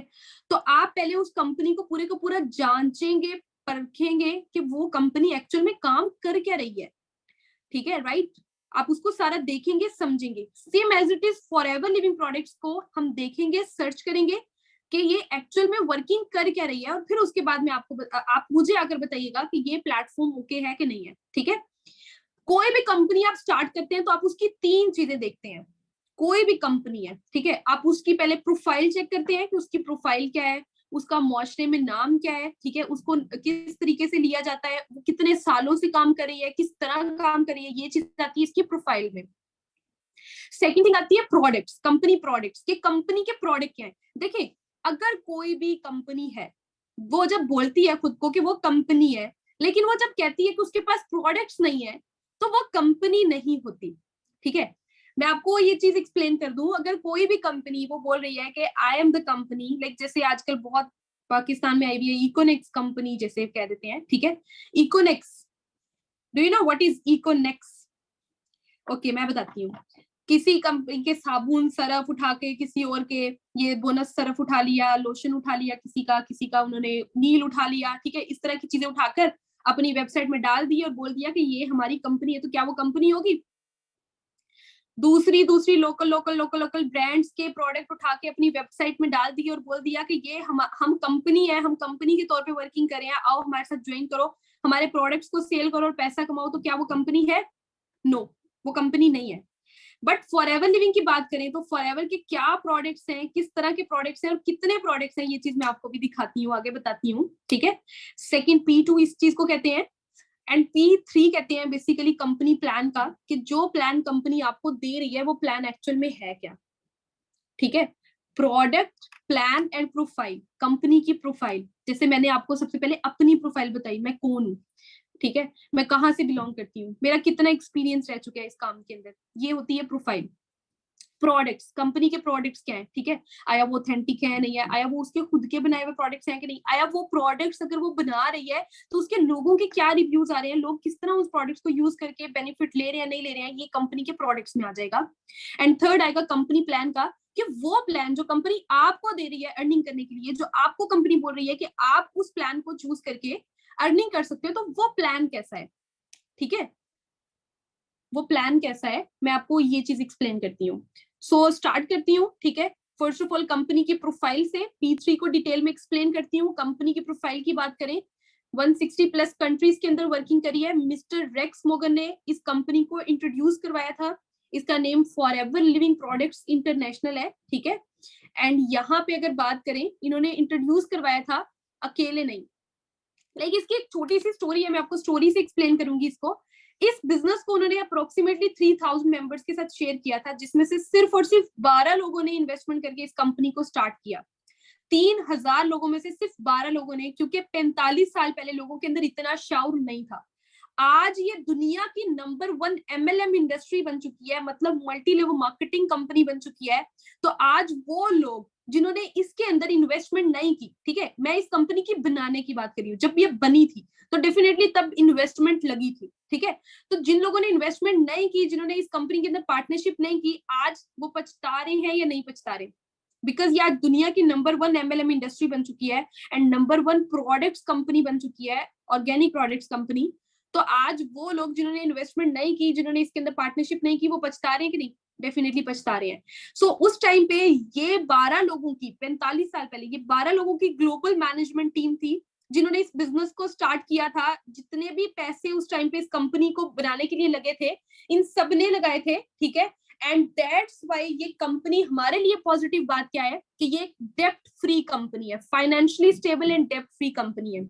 तो आप पहले उस कंपनी को पूरे का पूरा जांचेंगे, परखेंगे कि वो कंपनी एक्चुअल में काम कर क्या रही है, ठीक है, राइट, आप उसको सारा देखेंगे, समझेंगे। Same as it is forever living products को हम देखेंगे, सर्च करेंगे कि ये एक्चुअल में वर्किंग कर क्या रही है, और फिर उसके बाद में आप मुझे आकर बताइएगा कि ये प्लेटफॉर्म ओके है कि नहीं है, ठीक है। कोई भी कंपनी आप स्टार्ट करते हैं तो आप उसकी 3 चीजें देखते हैं, कोई भी कंपनी है, ठीक है, आप उसकी पहले प्रोफाइल चेक करते हैं कि उसकी प्रोफाइल क्या है, उसका मुआशरे में नाम क्या है, ठीक है, उसको किस तरीके से लिया जाता है, वो कितने सालों से काम कर रही है, किस तरह काम कर रही है, ये चीज आती है इसकी प्रोफाइल में। सेकेंड थिंग आती है प्रोडक्ट्स, कंपनी प्रोडक्ट्स, कि कंपनी के प्रोडक्ट क्या है। देखिए, अगर कोई भी कंपनी है, वो जब बोलती है खुद को कि वो कंपनी है, लेकिन वो जब कहती है कि उसके पास प्रोडक्ट्स नहीं है, तो वो कंपनी नहीं होती, ठीक है। मैं आपको ये चीज एक्सप्लेन कर दूं, अगर कोई भी कंपनी वो बोल रही है कि I am the company, like जैसे आजकल बहुत पाकिस्तान में आई हुई है इकोनेक्स कंपनी, जैसे कह देते हैं, ठीक है, Econex, do you know what is Econex? Okay, मैं बताती हूँ। किसी कंपनी के साबुन सरफ उठा के किसी और के, ये बोनस सरफ उठा लिया, लोशन उठा लिया किसी का उन्होंने नील उठा लिया, ठीक है, इस तरह की चीजें उठाकर अपनी वेबसाइट में डाल दी और बोल दिया कि ये हमारी कंपनी है, तो क्या वो कंपनी होगी? दूसरी लोकल ब्रांड्स के प्रोडक्ट उठा के अपनी वेबसाइट में डाल दिए और बोल दिया कि ये हम कंपनी है, हम कंपनी के तौर पे वर्किंग कर रहे हैं, आओ हमारे साथ ज्वाइन करो, हमारे प्रोडक्ट्स को सेल करो और पैसा कमाओ, तो क्या वो कंपनी है? नो, वो कंपनी नहीं है। बट फॉरएवर लिविंग की बात करें तो फॉरएवर के क्या प्रोडक्ट्स हैं, किस तरह के प्रोडक्ट्स हैं और कितने प्रोडक्ट्स हैं, ये चीज मैं आपको भी दिखाती हूँ, आगे बताती हूँ, ठीक है। सेकंड P2 इस चीज को कहते हैं, एंड P3 कहते हैं बेसिकली कंपनी प्लान का, कि जो प्लान कंपनी आपको दे रही है वो प्लान एक्चुअल में है क्या, ठीक है। Product, plan and profile, company की प्रोफाइल, जैसे मैंने आपको सबसे पहले अपनी प्रोफाइल बताई, मैं कौन हूँ, ठीक है, मैं कहाँ से बिलोंग करती हूँ, मेरा कितना एक्सपीरियंस रह चुका है इस काम के अंदर, ये होती है प्रोफाइल। प्रोडक्ट्स, कंपनी के प्रोडक्ट्स क्या है, ठीक है, आया वो ऑथेंटिक है नहीं है, आया वो उसके खुद के बनाए हुए प्रोडक्ट्स हैं कि नहीं, आया वो प्रोडक्ट्स अगर वो बना रही है तो उसके लोगों के क्या रिव्यूज आ रहे हैं, लोग किस तरह उस प्रोडक्ट्स को यूज करके बेनिफिट ले रहे हैं नहीं ले रहे हैं, ये कंपनी के प्रोडक्ट्स में आ जाएगा। एंड थर्ड आएगा कंपनी प्लान का, कि वो प्लान जो कंपनी आपको दे रही है अर्निंग करने के लिए, जो आपको कंपनी बोल रही है कि आप उस प्लान को चूज करके अर्निंग कर सकते हो, तो वो प्लान कैसा है, ठीक है, वो प्लान कैसा है, मैं आपको ये चीज एक्सप्लेन करती हूँ। सो स्टार्ट करती हूँ, ठीक है। फर्स्ट ऑफ ऑल कंपनी की प्रोफाइल से P3 को डिटेल में एक्सप्लेन करती हूँ। कंपनी की प्रोफाइल की बात करें, 160 प्लस कंट्रीज के अंदर वर्किंग करी है। मिस्टर रेक्स मोगन ने इस कंपनी को इंट्रोड्यूस करवाया था, इसका name forever living products international है, ठीक है। एंड यहाँ पे अगर बात करें, इन्होंने इंट्रोड्यूस करवाया था अकेले नहीं, लाइक इसकी एक छोटी सी स्टोरी है, मैं आपको स्टोरी से एक्सप्लेन करूंगी इसको। इस बिजनेस को उन्होंने अप्रोक्सीमेटली 3000 मेंबर्स के साथ शेयर किया था, जिसमें से सिर्फ और सिर्फ 12 लोगों ने इन्वेस्टमेंट करके इस कंपनी को स्टार्ट किया। 3000 लोगों में से सिर्फ 12 लोगों ने, क्योंकि 45 साल पहले लोगों के अंदर इतना शाउर नहीं था। आज ये दुनिया की नंबर 1 MLM इंडस्ट्री बन चुकी है, मतलब मल्टी लेवल मार्केटिंग कंपनी बन चुकी है। तो आज वो लोग जिन्होंने इसके अंदर इन्वेस्टमेंट नहीं की, ठीक है, मैं इस कंपनी की बनाने की बात कर रही हूँ, जब ये बनी थी तो डेफिनेटली तब इन्वेस्टमेंट लगी थी, ठीक है। तो जिन लोगों ने इन्वेस्टमेंट नहीं की, जिन्होंने इस कंपनी के अंदर पार्टनरशिप नहीं की, आज वो पछता रहे हैं या नहीं पछता रहे, बिकॉज ये आज दुनिया की नंबर 1 MLM इंडस्ट्री बन चुकी है एंड नंबर 1 प्रोडक्ट्स कंपनी बन चुकी है, ऑर्गेनिक प्रोडक्ट्स कंपनी। तो आज वो लोग जिन्होंने इन्वेस्टमेंट नहीं की, जिन्होंने इसके अंदर पार्टनरशिप नहीं की, वो पछता रहे हैं कि नहीं? डेफिनेटली पछता रहे हैं। सो उस टाइम पे ये 12 लोगों की, 45 साल पहले ये 12 लोगों की ग्लोबल मैनेजमेंट टीम थी जिन्होंने इस बिजनेस को स्टार्ट किया था। जितने भी पैसे उस टाइम पे इस कंपनी को बनाने के लिए लगे थे, इन सब ने लगाए थे, ठीक है। एंड दैट्स व्हाई ये कंपनी हमारे लिए पॉजिटिव बात क्या है कि ये डेप्ट फ्री कंपनी है, फाइनेंशियली स्टेबल एंड डेप्ट फ्री कंपनी है।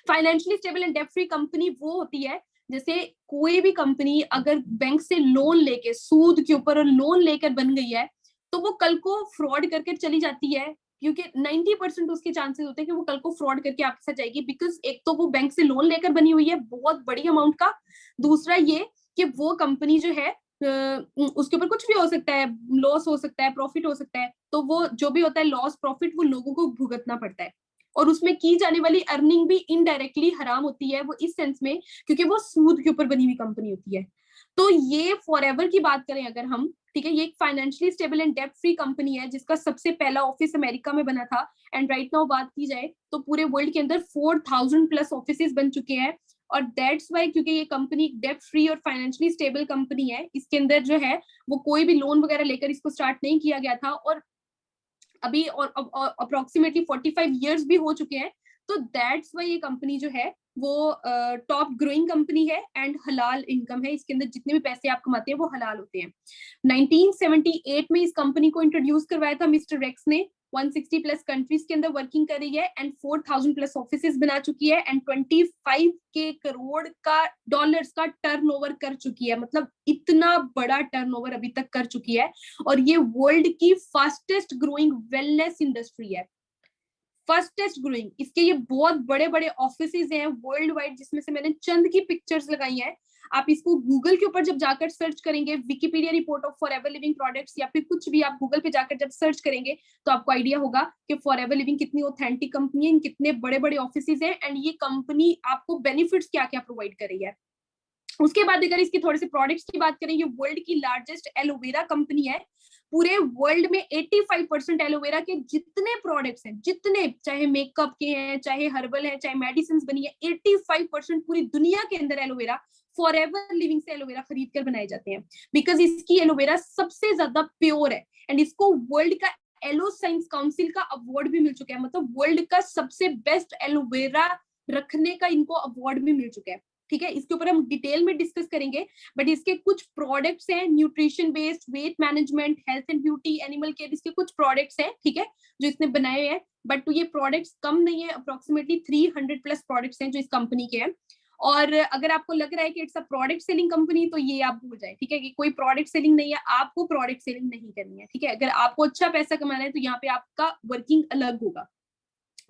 फाइनेंशियली स्टेबल एंड डेप्ट फ्री कंपनी वो होती है जैसे कोई भी कंपनी अगर बैंक से लोन लेके सूद के ऊपर और लोन लेकर बन गई है तो वो कल को फ्रॉड करके चली जाती है, क्योंकि 90% उसके चांसेस होते हैं कि वो कल को फ्रॉड करके आपके साथ जाएगी। बिकॉज एक तो वो बैंक से लोन लेकर बनी हुई है बहुत बड़ी अमाउंट का, दूसरा ये कि वो कंपनी जो है उसके ऊपर कुछ भी हो सकता है, लॉस हो सकता है, प्रॉफिट हो सकता है, तो वो जो भी होता है लॉस प्रॉफिट वो लोगों को भुगतना पड़ता है। और उसमें की जाने वाली अर्निंग भी इनडायरेक्टली हराम होती है, वो इस सेंस में क्योंकि वो सूद के ऊपर बनी हुई कंपनी होती है। तो ये फॉरएवर की बात करें अगर हम, ठीक है, ये एक फाइनेंशियली स्टेबल एंड डेब्ट फ्री कंपनी है जिसका सबसे पहला ऑफिस अमेरिका में बना था। एंड राइट नाउ बात की जाए तो पूरे वर्ल्ड के अंदर 4000 प्लस ऑफिसेज बन चुके हैं। और दैट्स वाई क्योंकि ये कंपनी डेब्ट फ्री और फाइनेंशियली स्टेबल कंपनी है, इसके अंदर जो है वो कोई भी लोन वगैरह लेकर इसको स्टार्ट नहीं किया गया था। और अभी और अप्रोक्सीमेटली 45 इयर्स भी हो चुके हैं। तो दैट्स वाई ये कंपनी जो है वो टॉप ग्रोइंग कंपनी है एंड हलाल इनकम है। इसके अंदर जितने भी पैसे आप कमाते हैं वो हलाल होते हैं। 1978 में इस कंपनी को इंट्रोड्यूस करवाया था मिस्टर रेक्स ने। 160 प्लस कंट्रीज के अंदर वर्किंग कर रही है एंड 4000 प्लस ऑफिसेज बना चुकी है एंड 25 के करोड़ का डॉलर्स का टर्नओवर कर चुकी है। मतलब इतना बड़ा टर्नओवर अभी तक कर चुकी है। और ये वर्ल्ड की फास्टेस्ट ग्रोइंग वेलनेस इंडस्ट्री है, फास्टेस्ट ग्रोइंग। इसके ये बहुत बड़े बड़े ऑफिसेज हैं वर्ल्ड वाइड, जिसमें से मैंने चंद की पिक्चर्स लगाई हैं। आप इसको गूगल के ऊपर जब जाकर सर्च करेंगे, Wikipedia report of forever living products या फिर कुछ भी आप गूगल पे जाकर जब सर्च करेंगे तो आपको आइडिया होगा कि फॉरएवर लिविंग कितनी ऑथेंटिक कंपनी है, कितने बड़े बड़े ऑफिसेज हैं एंड ये कंपनी आपको बेनिफिट्स क्या क्या प्रोवाइड कर रही है। उसके बाद अगर इसके थोड़े से प्रोडक्ट्स की बात करें, ये वर्ल्ड की लार्जेस्ट एलोवेरा कंपनी है। पूरे वर्ल्ड में 85% एलोवेरा के जितने प्रोडक्ट्स हैं, जितने चाहे मेकअप के हैं, चाहे हर्बल है, चाहे मेडिसिन बनी है, 85% पूरी दुनिया के अंदर एलोवेरा फॉरएवर लिविंग से एलोवेरा खरीद कर बनाए जाते हैं। बिकॉज इसकी एलोवेरा सबसे ज्यादा प्योर है एंड इसको वर्ल्ड का एलो साइंस काउंसिल का अवार्ड भी मिल चुका है। मतलब वर्ल्ड का सबसे बेस्ट एलोवेरा रखने का इनको अवार्ड भी मिल चुका है। ठीक है, इसके ऊपर हम डिटेल में डिस्कस करेंगे। बट इसके कुछ प्रोडक्ट्स हैं nutrition based, weight management, health and beauty, animal care, इसके कुछ प्रोडक्ट्स हैं, ठीक है, जो इसने बनाए हैं। बट ये प्रोडक्ट्स कम नहीं है, अप्रोक्सीमेटली 300 प्लस प्रोडक्ट्स हैं जो इस कंपनी के हैं। और अगर आपको लग रहा है कि it's a product selling company तो ये आप भूल जाए, ठीक है, कि कोई प्रोडक्ट सेलिंग नहीं है, आपको प्रोडक्ट सेलिंग नहीं करनी है। ठीक है, अगर आपको अच्छा पैसा कमाना है तो यहाँ पे आपका वर्किंग अलग होगा,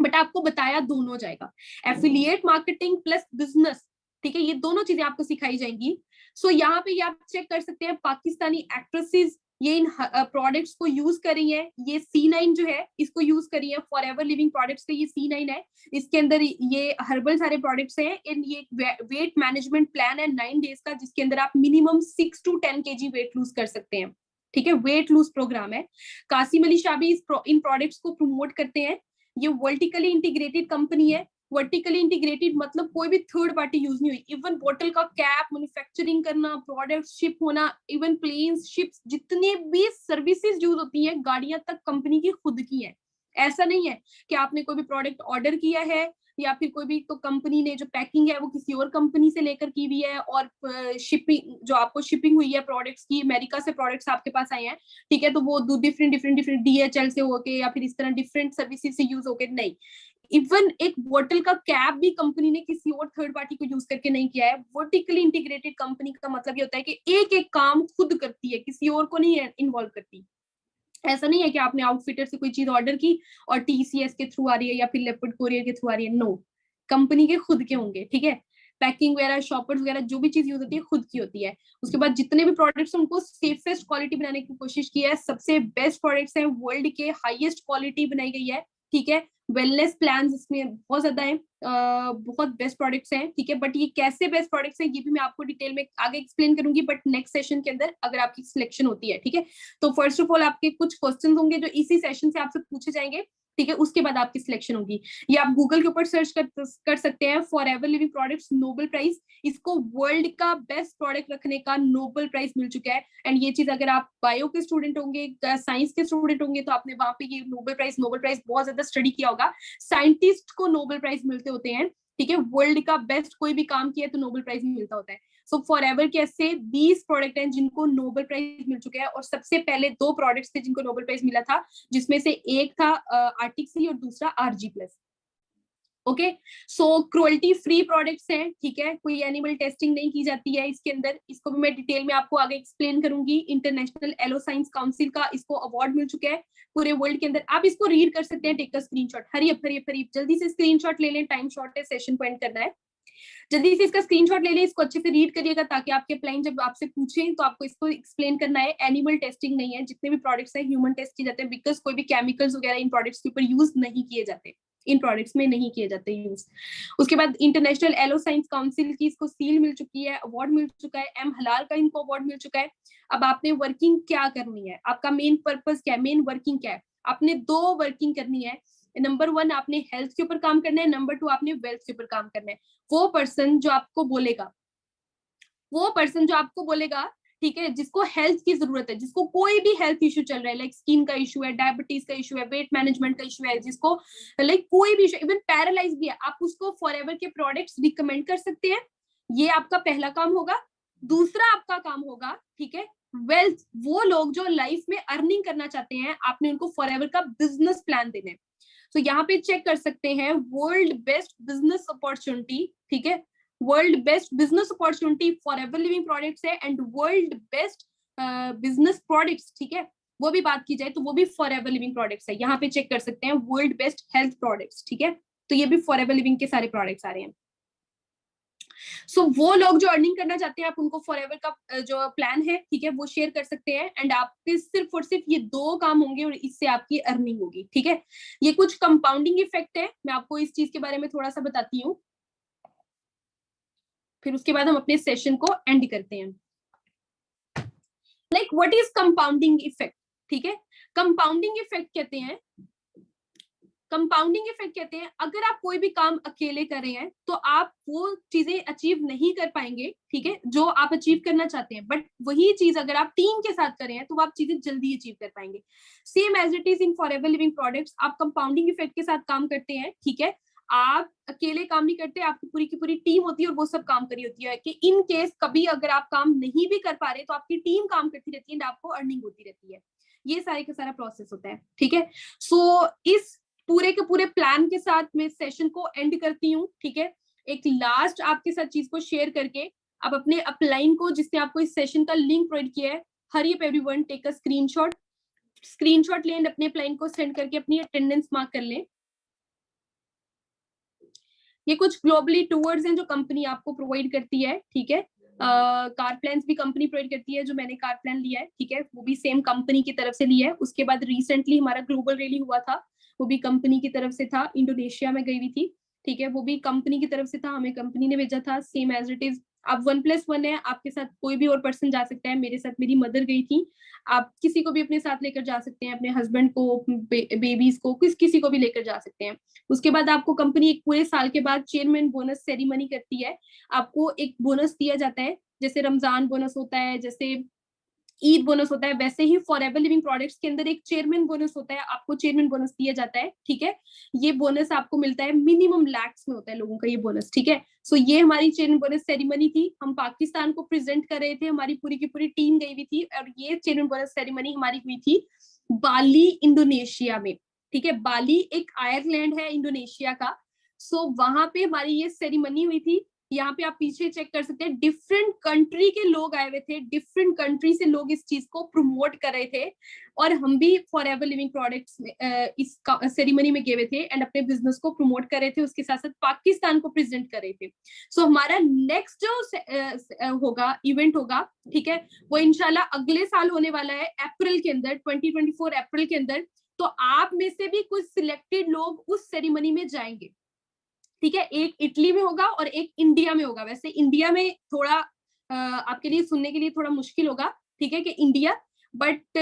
बट आपको बताया दोनों जाएगा, एफिलिएट मार्केटिंग प्लस बिजनेस। ठीक है, ये दोनों चीजें आपको सिखाई जाएंगी। सो यहाँ पे ये आप चेक कर सकते हैं, पाकिस्तानी एक्ट्रेसेस ये इन प्रोडक्ट्स को यूज कर रही है। ये C9 जो है इसको यूज करी है, फॉरएवर लिविंग प्रोडक्ट्स का ये C9 है। इसके अंदर ये हर्बल सारे प्रोडक्ट्स हैं एंड ये वेट मैनेजमेंट प्लान है 9 डेज का, जिसके अंदर आप minimum 6 to 10 kg weight lose कर सकते हैं। ठीक है, वेट लूज प्रोग्राम है। कासिम अली शाह भी इन प्रोडक्ट्स को प्रमोट करते हैं। ये वर्टिकली इंटीग्रेटेड कंपनी है। वर्टिकली इंटीग्रेटेड मतलब कोई भी थर्ड पार्टी यूज नहीं हुई। इवन बोतल का कैप मैन्युफैक्चरिंग करना, प्रोडक्ट शिप होना, इवन प्लेन्स, शिप्स, जितने भी सर्विसेज यूज होती है गाड़ियां तक कंपनी की खुद की है। ऐसा नहीं है कि आपने कोई भी प्रोडक्ट ऑर्डर किया है या फिर कोई भी, तो कंपनी ने जो पैकिंग है वो किसी और कंपनी से लेकर की हुई है और शिपिंग जो आपको शिपिंग हुई है प्रोडक्ट्स की, अमेरिका से प्रोडक्ट्स आपके पास आए हैं, ठीक है, तो वो डिफरेंट DHL से होके या फिर इस तरह डिफरेंट सर्विसेज से यूज होके नहीं। इवन एक बोतल का कैप भी कंपनी ने किसी और थर्ड पार्टी को यूज करके नहीं किया है। वर्टिकली इंटीग्रेटेड कंपनी का मतलब ये होता है कि एक एक काम खुद करती है, किसी और को नहीं इन्वॉल्व करती। ऐसा नहीं है कि आपने आउटफिटर से कोई चीज ऑर्डर की और TCS के थ्रू आ रही है या फिर लेपर्ड कोरियर के थ्रू आ रही है। नो, कंपनी के खुद के होंगे। ठीक है, पैकिंग वगैरह, शॉपर्स वगैरह, जो भी चीज यूज होती है खुद की होती है। उसके बाद जितने भी प्रोडक्ट्स उनको सेफेस्ट क्वालिटी बनाने की कोशिश की है। सबसे बेस्ट प्रोडक्ट्स हैं, वर्ल्ड के हाईएस्ट क्वालिटी बनाई गई है। ठीक है, वेलनेस प्लान्स इसमें बहुत ज्यादा है, बहुत बेस्ट प्रोडक्ट्स हैं। ठीक है, बट ये कैसे बेस्ट प्रोडक्ट्स हैं ये भी मैं आपको डिटेल में आगे एक्सप्लेन करूंगी, बट नेक्स्ट सेशन के अंदर अगर आपकी सिलेक्शन होती है। ठीक है, तो फर्स्ट ऑफ ऑल आपके कुछ क्वेश्चंस होंगे जो इसी सेशन से आपसे पूछे जाएंगे। ठीक है, उसके बाद आपकी सिलेक्शन होगी। ये आप गूगल के ऊपर सर्च कर सकते हैं, forever living products Nobel prize, इसको वर्ल्ड का बेस्ट प्रोडक्ट रखने का नोबेल प्राइज मिल चुका है। एंड ये चीज अगर आप बायो के स्टूडेंट होंगे, साइंस के स्टूडेंट होंगे, तो आपने वहां पे ये नोबेल प्राइज बहुत ज्यादा स्टडी किया होगा। साइंटिस्ट को नोबेल प्राइज मिलते होते हैं, ठीक है, वर्ल्ड का बेस्ट कोई भी काम किया तो नोबेल प्राइज मिलता होता है। सो फॉरएवर के ऐसे 20 प्रोडक्ट हैं जिनको नोबेल प्राइज मिल चुके हैं, और सबसे पहले 2 प्रोडक्ट्स थे जिनको नोबेल प्राइज मिला था, जिसमें से एक था आर्टिक और दूसरा RG+। ओके, सो क्रुएल्टी फ्री प्रोडक्ट्स हैं, ठीक है, कोई एनिमल टेस्टिंग नहीं की जाती है इसके अंदर। इसको भी मैं डिटेल में आपको आगे एक्सप्लेन करूंगी। इंटरनेशनल एलो साइंस काउंसिल का इसको अवार्ड मिल चुका है पूरे वर्ल्ड के अंदर। आप इसको रीड कर सकते हैं, take a screenshot. Hurry up जल्दी से स्क्रीनशॉट ले लें, टाइम शॉर्ट है, सेशन को एंड करना है। जल्दी से इसका स्क्रीनशॉट ले लें, इसको अच्छे से रीड करिएगा ताकि आपके क्लाइंट जब आपसे पूछें तो आपको इसको एक्सप्लेन करना है। एनिमल टेस्टिंग नहीं है, जितने भी प्रोडक्ट्स हैं ह्यूमन टेस्ट किए जाते हैं, बिकॉज कोई भी केमिकल्स वगैरह इन प्रोडक्ट्स के ऊपर यूज नहीं किए जाते, इन प्रोडक्ट्स में नहीं किए जाते यूज। उसके बाद इंटरनेशनल एलो साइंस काउंसिल की इसको सील मिल चुकी है, अवार्ड मिल चुका है। एम हलाल का इनको अवार्ड मिल चुका है। अब आपने वर्किंग क्या करनी है, आपका मेन पर्पस क्या है, मेन वर्किंग क्या है? आपने 2 वर्किंग करनी है। नंबर 1 आपने हेल्थ के ऊपर काम करना है, नंबर 2 आपने वेल्थ के ऊपर काम करना है। वो पर्सन जो आपको बोलेगा, ठीक है, जिसको हेल्थ की जरूरत है, जिसको कोई भी हेल्थ इश्यू चल रहा है, लाइक स्किन का इश्यू है, डायबिटीज का इश्यू है, वेट मैनेजमेंट का इश्यू है, जिसको लाइक कोई भी इश्यू, इवन पैरालाइज भी है, आप उसको फॉरएवर के प्रोडक्ट्स रिकमेंड कर सकते हैं। ये आपका पहला काम होगा। दूसरा आपका काम होगा, ठीक है, वेल्थ। वो लोग जो लाइफ में अर्निंग करना चाहते हैं, आपने उनको फॉरएवर का बिजनेस प्लान देना है। तो यहाँ पे चेक कर सकते हैं, वर्ल्ड बेस्ट बिजनेस अपॉर्चुनिटी, ठीक है, world best business opportunity forever living products है, and world best business products, ठीक है, वो भी बात की जाए तो वो भी फॉरएवर लिविंग प्रोडक्ट्स है। यहाँ पे चेक कर सकते हैं, वर्ल्ड बेस्ट हेल्थ प्रोडक्ट्स, ठीक है, तो ये भी फॉरएवर लिविंग के सारे प्रोडक्ट्स आ रहे हैं। सो वो लोग जो अर्निंग करना चाहते हैं, आप उनको फॉरएवर का जो प्लान है, ठीक है, वो शेयर कर सकते हैं। एंड आपके सिर्फ और सिर्फ ये 2 काम होंगे और इससे आपकी अर्निंग होगी, ठीक है। ये कुछ कंपाउंडिंग इफेक्ट है, मैं आपको इस चीज के बारे में थोड़ा सा बताती हूँ, फिर उसके बाद हम अपने सेशन को एंड करते हैं। Like what is compounding effect, ठीक है, कंपाउंडिंग इफेक्ट कहते हैं अगर आप कोई भी काम अकेले कर रहे हैं तो आप वो चीजें अचीव नहीं कर पाएंगे, ठीक है, जो आप अचीव करना चाहते हैं। बट वही चीज अगर आप टीम के साथ कर रहे हैं तो आप चीजें जल्दी अचीव कर पाएंगे। Same as it is in forever living products, आप कंपाउंडिंग इफेक्ट के साथ काम करते हैं, ठीक है, आप अकेले काम नहीं करते, आपकी पूरी की पूरी टीम होती है और वो सब काम कर रही होती है, कि इन केस कभी अगर आप काम नहीं भी कर पा रहे तो आपकी टीम काम करती रहती है एंड आपको अर्निंग होती रहती है। ये सारे का सारा प्रोसेस होता है, ठीक है। सो इस पूरे के पूरे प्लान के साथ मैं सेशन को एंड करती हूँ, ठीक है। एक लास्ट आपके साथ चीज को शेयर करके आप अपने अपलाइन को, जिसने आपको इस सेशन का लिंक प्रोवाइड किया है, hurry up everyone, take a screenshot लें, अपने अपलाइन को सेंड करके अपनी अटेंडेंस मार्क कर लें। ये कुछ ग्लोबली टूर्स हैं जो कंपनी आपको प्रोवाइड करती है, ठीक है। कार प्लान्स भी कंपनी प्रोवाइड करती है, जो मैंने कार प्लान लिया है, ठीक है, वो भी सेम कंपनी की तरफ से लिया है। उसके बाद रिसेंटली हमारा ग्लोबल रैली हुआ था, वो भी कंपनी की तरफ से था, इंडोनेशिया में गई हुई थी, ठीक है, वो भी कंपनी की तरफ से था, हमें कंपनी ने भेजा था। सेम एज इट इज, आप 1+1 है, आपके साथ कोई भी और पर्सन जा सकता है। मेरे साथ मेरी मदर गई थी, आप किसी को भी अपने साथ लेकर जा सकते हैं, अपने हस्बैंड को, बेबीज को, किसी को भी लेकर जा सकते हैं। उसके बाद आपको कंपनी एक पूरे साल के बाद चेयरमैन बोनस सेरेमनी करती है, आपको एक बोनस दिया जाता है, जैसे रमजान बोनस होता है, जैसे ईद बोनस होता है, वैसे ही फॉरएवर लिविंग प्रोडक्ट्स के अंदर एक चेयरमैन बोनस होता है, आपको चेयरमैन बोनस दिया जाता है, ठीक है। ये बोनस आपको मिलता है, मिनिमम लैक्स में होता है लोगों का ये बोनस, ठीक है। सो ये हमारी चेयरमैन बोनस सेरेमनी थी, हम पाकिस्तान को प्रेजेंट कर रहे थे, हमारी पूरी की पूरी टीम गई हुई थी, और ये चेयरमैन बोनस सेरेमनी हमारी हुई थी बाली, इंडोनेशिया में, ठीक है। बाली एक आयरलैंड है इंडोनेशिया का। सो वहां पे हमारी ये सेरेमनी हुई थी। यहाँ पे आप पीछे चेक कर सकते हैं, डिफरेंट कंट्री के लोग आए हुए थे, डिफरेंट कंट्री से लोग इस चीज को प्रमोट कर रहे थे, और हम भी फॉरएवर लिविंग प्रोडक्ट्स में इस सेरेमनी में गए हुए थे एंड अपने बिजनेस को प्रमोट कर रहे थे, उसके साथ साथ पाकिस्तान को प्रेजेंट कर रहे थे। सो हमारा नेक्स्ट जो होगा इवेंट होगा, ठीक है, वो इंशाल्लाह अगले साल होने वाला है, अप्रैल के अंदर, 2024 अप्रैल के अंदर। तो आप में से भी कुछ सिलेक्टेड लोग उस सेरेमनी में जाएंगे, ठीक है। एक इटली में होगा और एक इंडिया में होगा। वैसे इंडिया में थोड़ा आपके लिए सुनने के लिए थोड़ा मुश्किल होगा, ठीक है, कि इंडिया, बट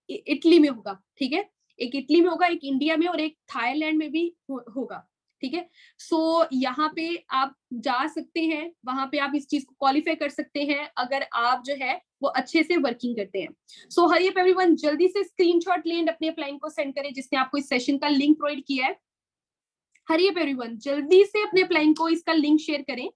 इटली में होगा, ठीक है। एक इटली में होगा, एक इंडिया में और एक थाईलैंड में भी होगा, ठीक है। सो यहाँ पे आप जा सकते हैं, वहां पे आप इस चीज को क्वालिफाई कर सकते हैं अगर आप जो है वो अच्छे से वर्किंग करते हैं। सो हरी अप एवरीवन, जल्दी से स्क्रीनशॉट लें, अपने अपलाइन को सेंड करें जिसने आपको इस सेशन का लिंक प्रोवाइड किया है। हरी अप एवरीवन, जल्दी से अपने अपलाइन को इसका लिंक शेयर करें।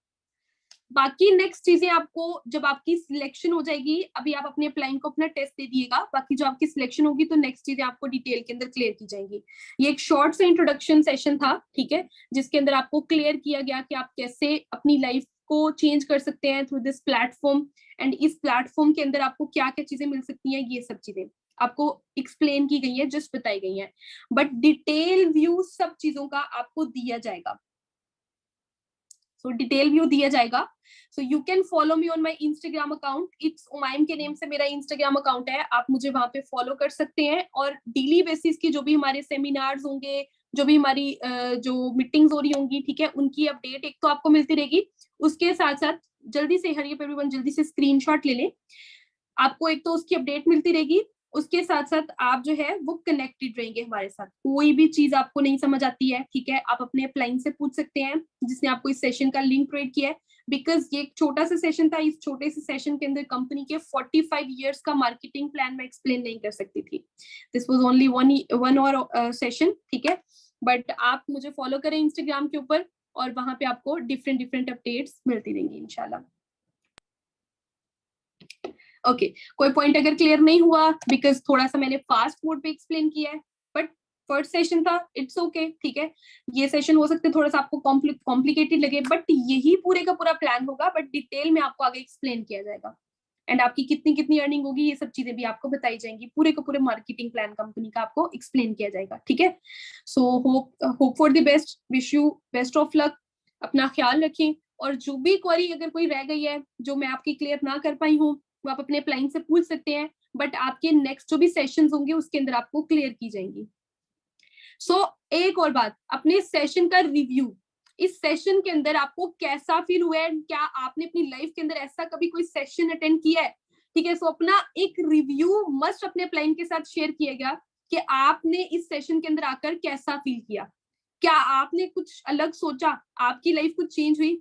बाकी नेक्स्ट चीजें आपको जब आपकी सिलेक्शन हो जाएगी, अभी आप अपने अपलाइन को अपना टेस्ट दे दिएगा, बाकी जो आपकी सिलेक्शन होगी तो नेक्स्ट चीजें आपको डिटेल के अंदर क्लियर की जाएंगी। ये एक शॉर्ट सा इंट्रोडक्शन सेशन था, ठीक है, जिसके अंदर आपको क्लियर किया गया कि आप कैसे अपनी लाइफ को चेंज कर सकते हैं थ्रू दिस प्लेटफॉर्म, एंड इस प्लेटफॉर्म के अंदर आपको क्या क्या चीजें मिल सकती हैं, ये सब चीजें आपको एक्सप्लेन की गई है, जस्ट बताई गई है, बट डिटेल व्यू सब चीजों का आपको दिया जाएगा। सो डिटेल व्यू दिया जाएगा। So you can follow me on my Instagram account, it's Umaim के नेम से मेरा इंस्टाग्राम अकाउंट है, आप मुझे वहां पे फॉलो कर सकते हैं। और डेली बेसिस की जो भी हमारे सेमिनार्स होंगे, जो भी हमारी जो मीटिंग्स हो रही होंगी, ठीक है, उनकी अपडेट एक तो आपको मिलती रहेगी। उसके साथ साथ जल्दी से हरी अप एवरीवन, जल्दी से स्क्रीनशॉट ले लें, आपको एक तो उसकी अपडेट मिलती रहेगी, उसके साथ साथ आप जो है वो कनेक्टेड रहेंगे हमारे साथ। कोई भी चीज आपको नहीं समझ आती है, ठीक है, आप अपने अपलाइन से पूछ सकते हैं जिसने आपको इस सेशन का लिंक प्रोवाइड किया है। बिकॉज ये एक छोटा सा सेशन था, इस छोटे से सेशन के अंदर कंपनी के 45 इयर्स का मार्केटिंग प्लान मैं एक्सप्लेन नहीं कर सकती थी। This was only one hour session, ठीक है, बट आप मुझे फॉलो करें इंस्टाग्राम के ऊपर और वहां पे आपको डिफरेंट डिफरेंट अपडेट्स मिलती रहेंगी इंशाल्लाह। ओके, कोई पॉइंट अगर क्लियर नहीं हुआ, बिकॉज थोड़ा सा मैंने फास्ट मोड पे एक्सप्लेन किया है, बट फर्स्ट सेशन था, इट्स ओके, ठीक है। ये सेशन हो सकता है थोड़ा सा आपको कॉम्प्लिकेटेड लगे, बट यही पूरे का पूरा प्लान होगा, बट डिटेल में आपको आगे एक्सप्लेन किया जाएगा, एंड आपकी कितनी कितनी अर्निंग होगी, ये सब चीजें भी आपको बताई जाएंगी। पूरे का पूरे मार्केटिंग प्लान कंपनी का आपको एक्सप्लेन किया जाएगा, ठीक है। So hope for the best, wish you best of luck, अपना ख्याल रखें, और जो भी क्वेरी अगर कोई रह गई है जो मैं आपकी क्लियर ना कर पाई हूँ, वो आप अपने अपलाइन से पूछ सकते हैं, बट आपके नेक्स्ट जो भी सेशंस होंगे उसके अंदर आपको क्लियर की जाएंगी। सो एक और बात, अपने सेशन का रिव्यू, इस सेशन के अंदर आपको कैसा फील हुआ है, क्या आपने अपनी लाइफ के अंदर ऐसा कभी कोई सेशन अटेंड किया है, ठीक है। सो अपना एक रिव्यू मस्ट अपने अपलाइन के साथ शेयर किएगा कि आपने इस सेशन के अंदर आकर कैसा फील किया, क्या आपने कुछ अलग सोचा, आपकी लाइफ कुछ चेंज हुई,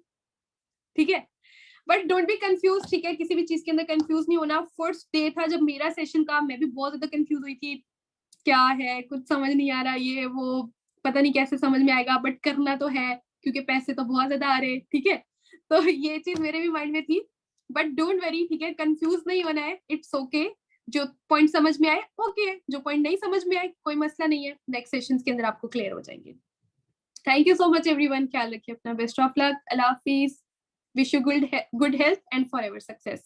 ठीक है। बट डोंट बी कंफ्यूज, ठीक है, किसी भी चीज के अंदर कंफ्यूज नहीं होना। फर्स्ट डे था जब मेरा सेशन का, मैं भी बहुत ज्यादा कंफ्यूज हुई थी, क्या है कुछ समझ नहीं आ रहा, ये वो पता नहीं कैसे समझ में आएगा, बट करना तो है क्योंकि पैसे तो बहुत ज्यादा आ रहे, ठीक है। तो ये चीज मेरे भी माइंड में थी, बट डोंट वरी, ठीक है, कंफ्यूज नहीं होना है, इट्स ओके। जो पॉइंट समझ में आए ओके, जो पॉइंट नहीं समझ में आए कोई मसला नहीं है, नेक्स्ट सेशन के अंदर आपको क्लियर हो जाएंगे। Thank you so much everyone, ख्याल रखिए अपना, best of luck, Allah Hafiz, wish you good health and forever success.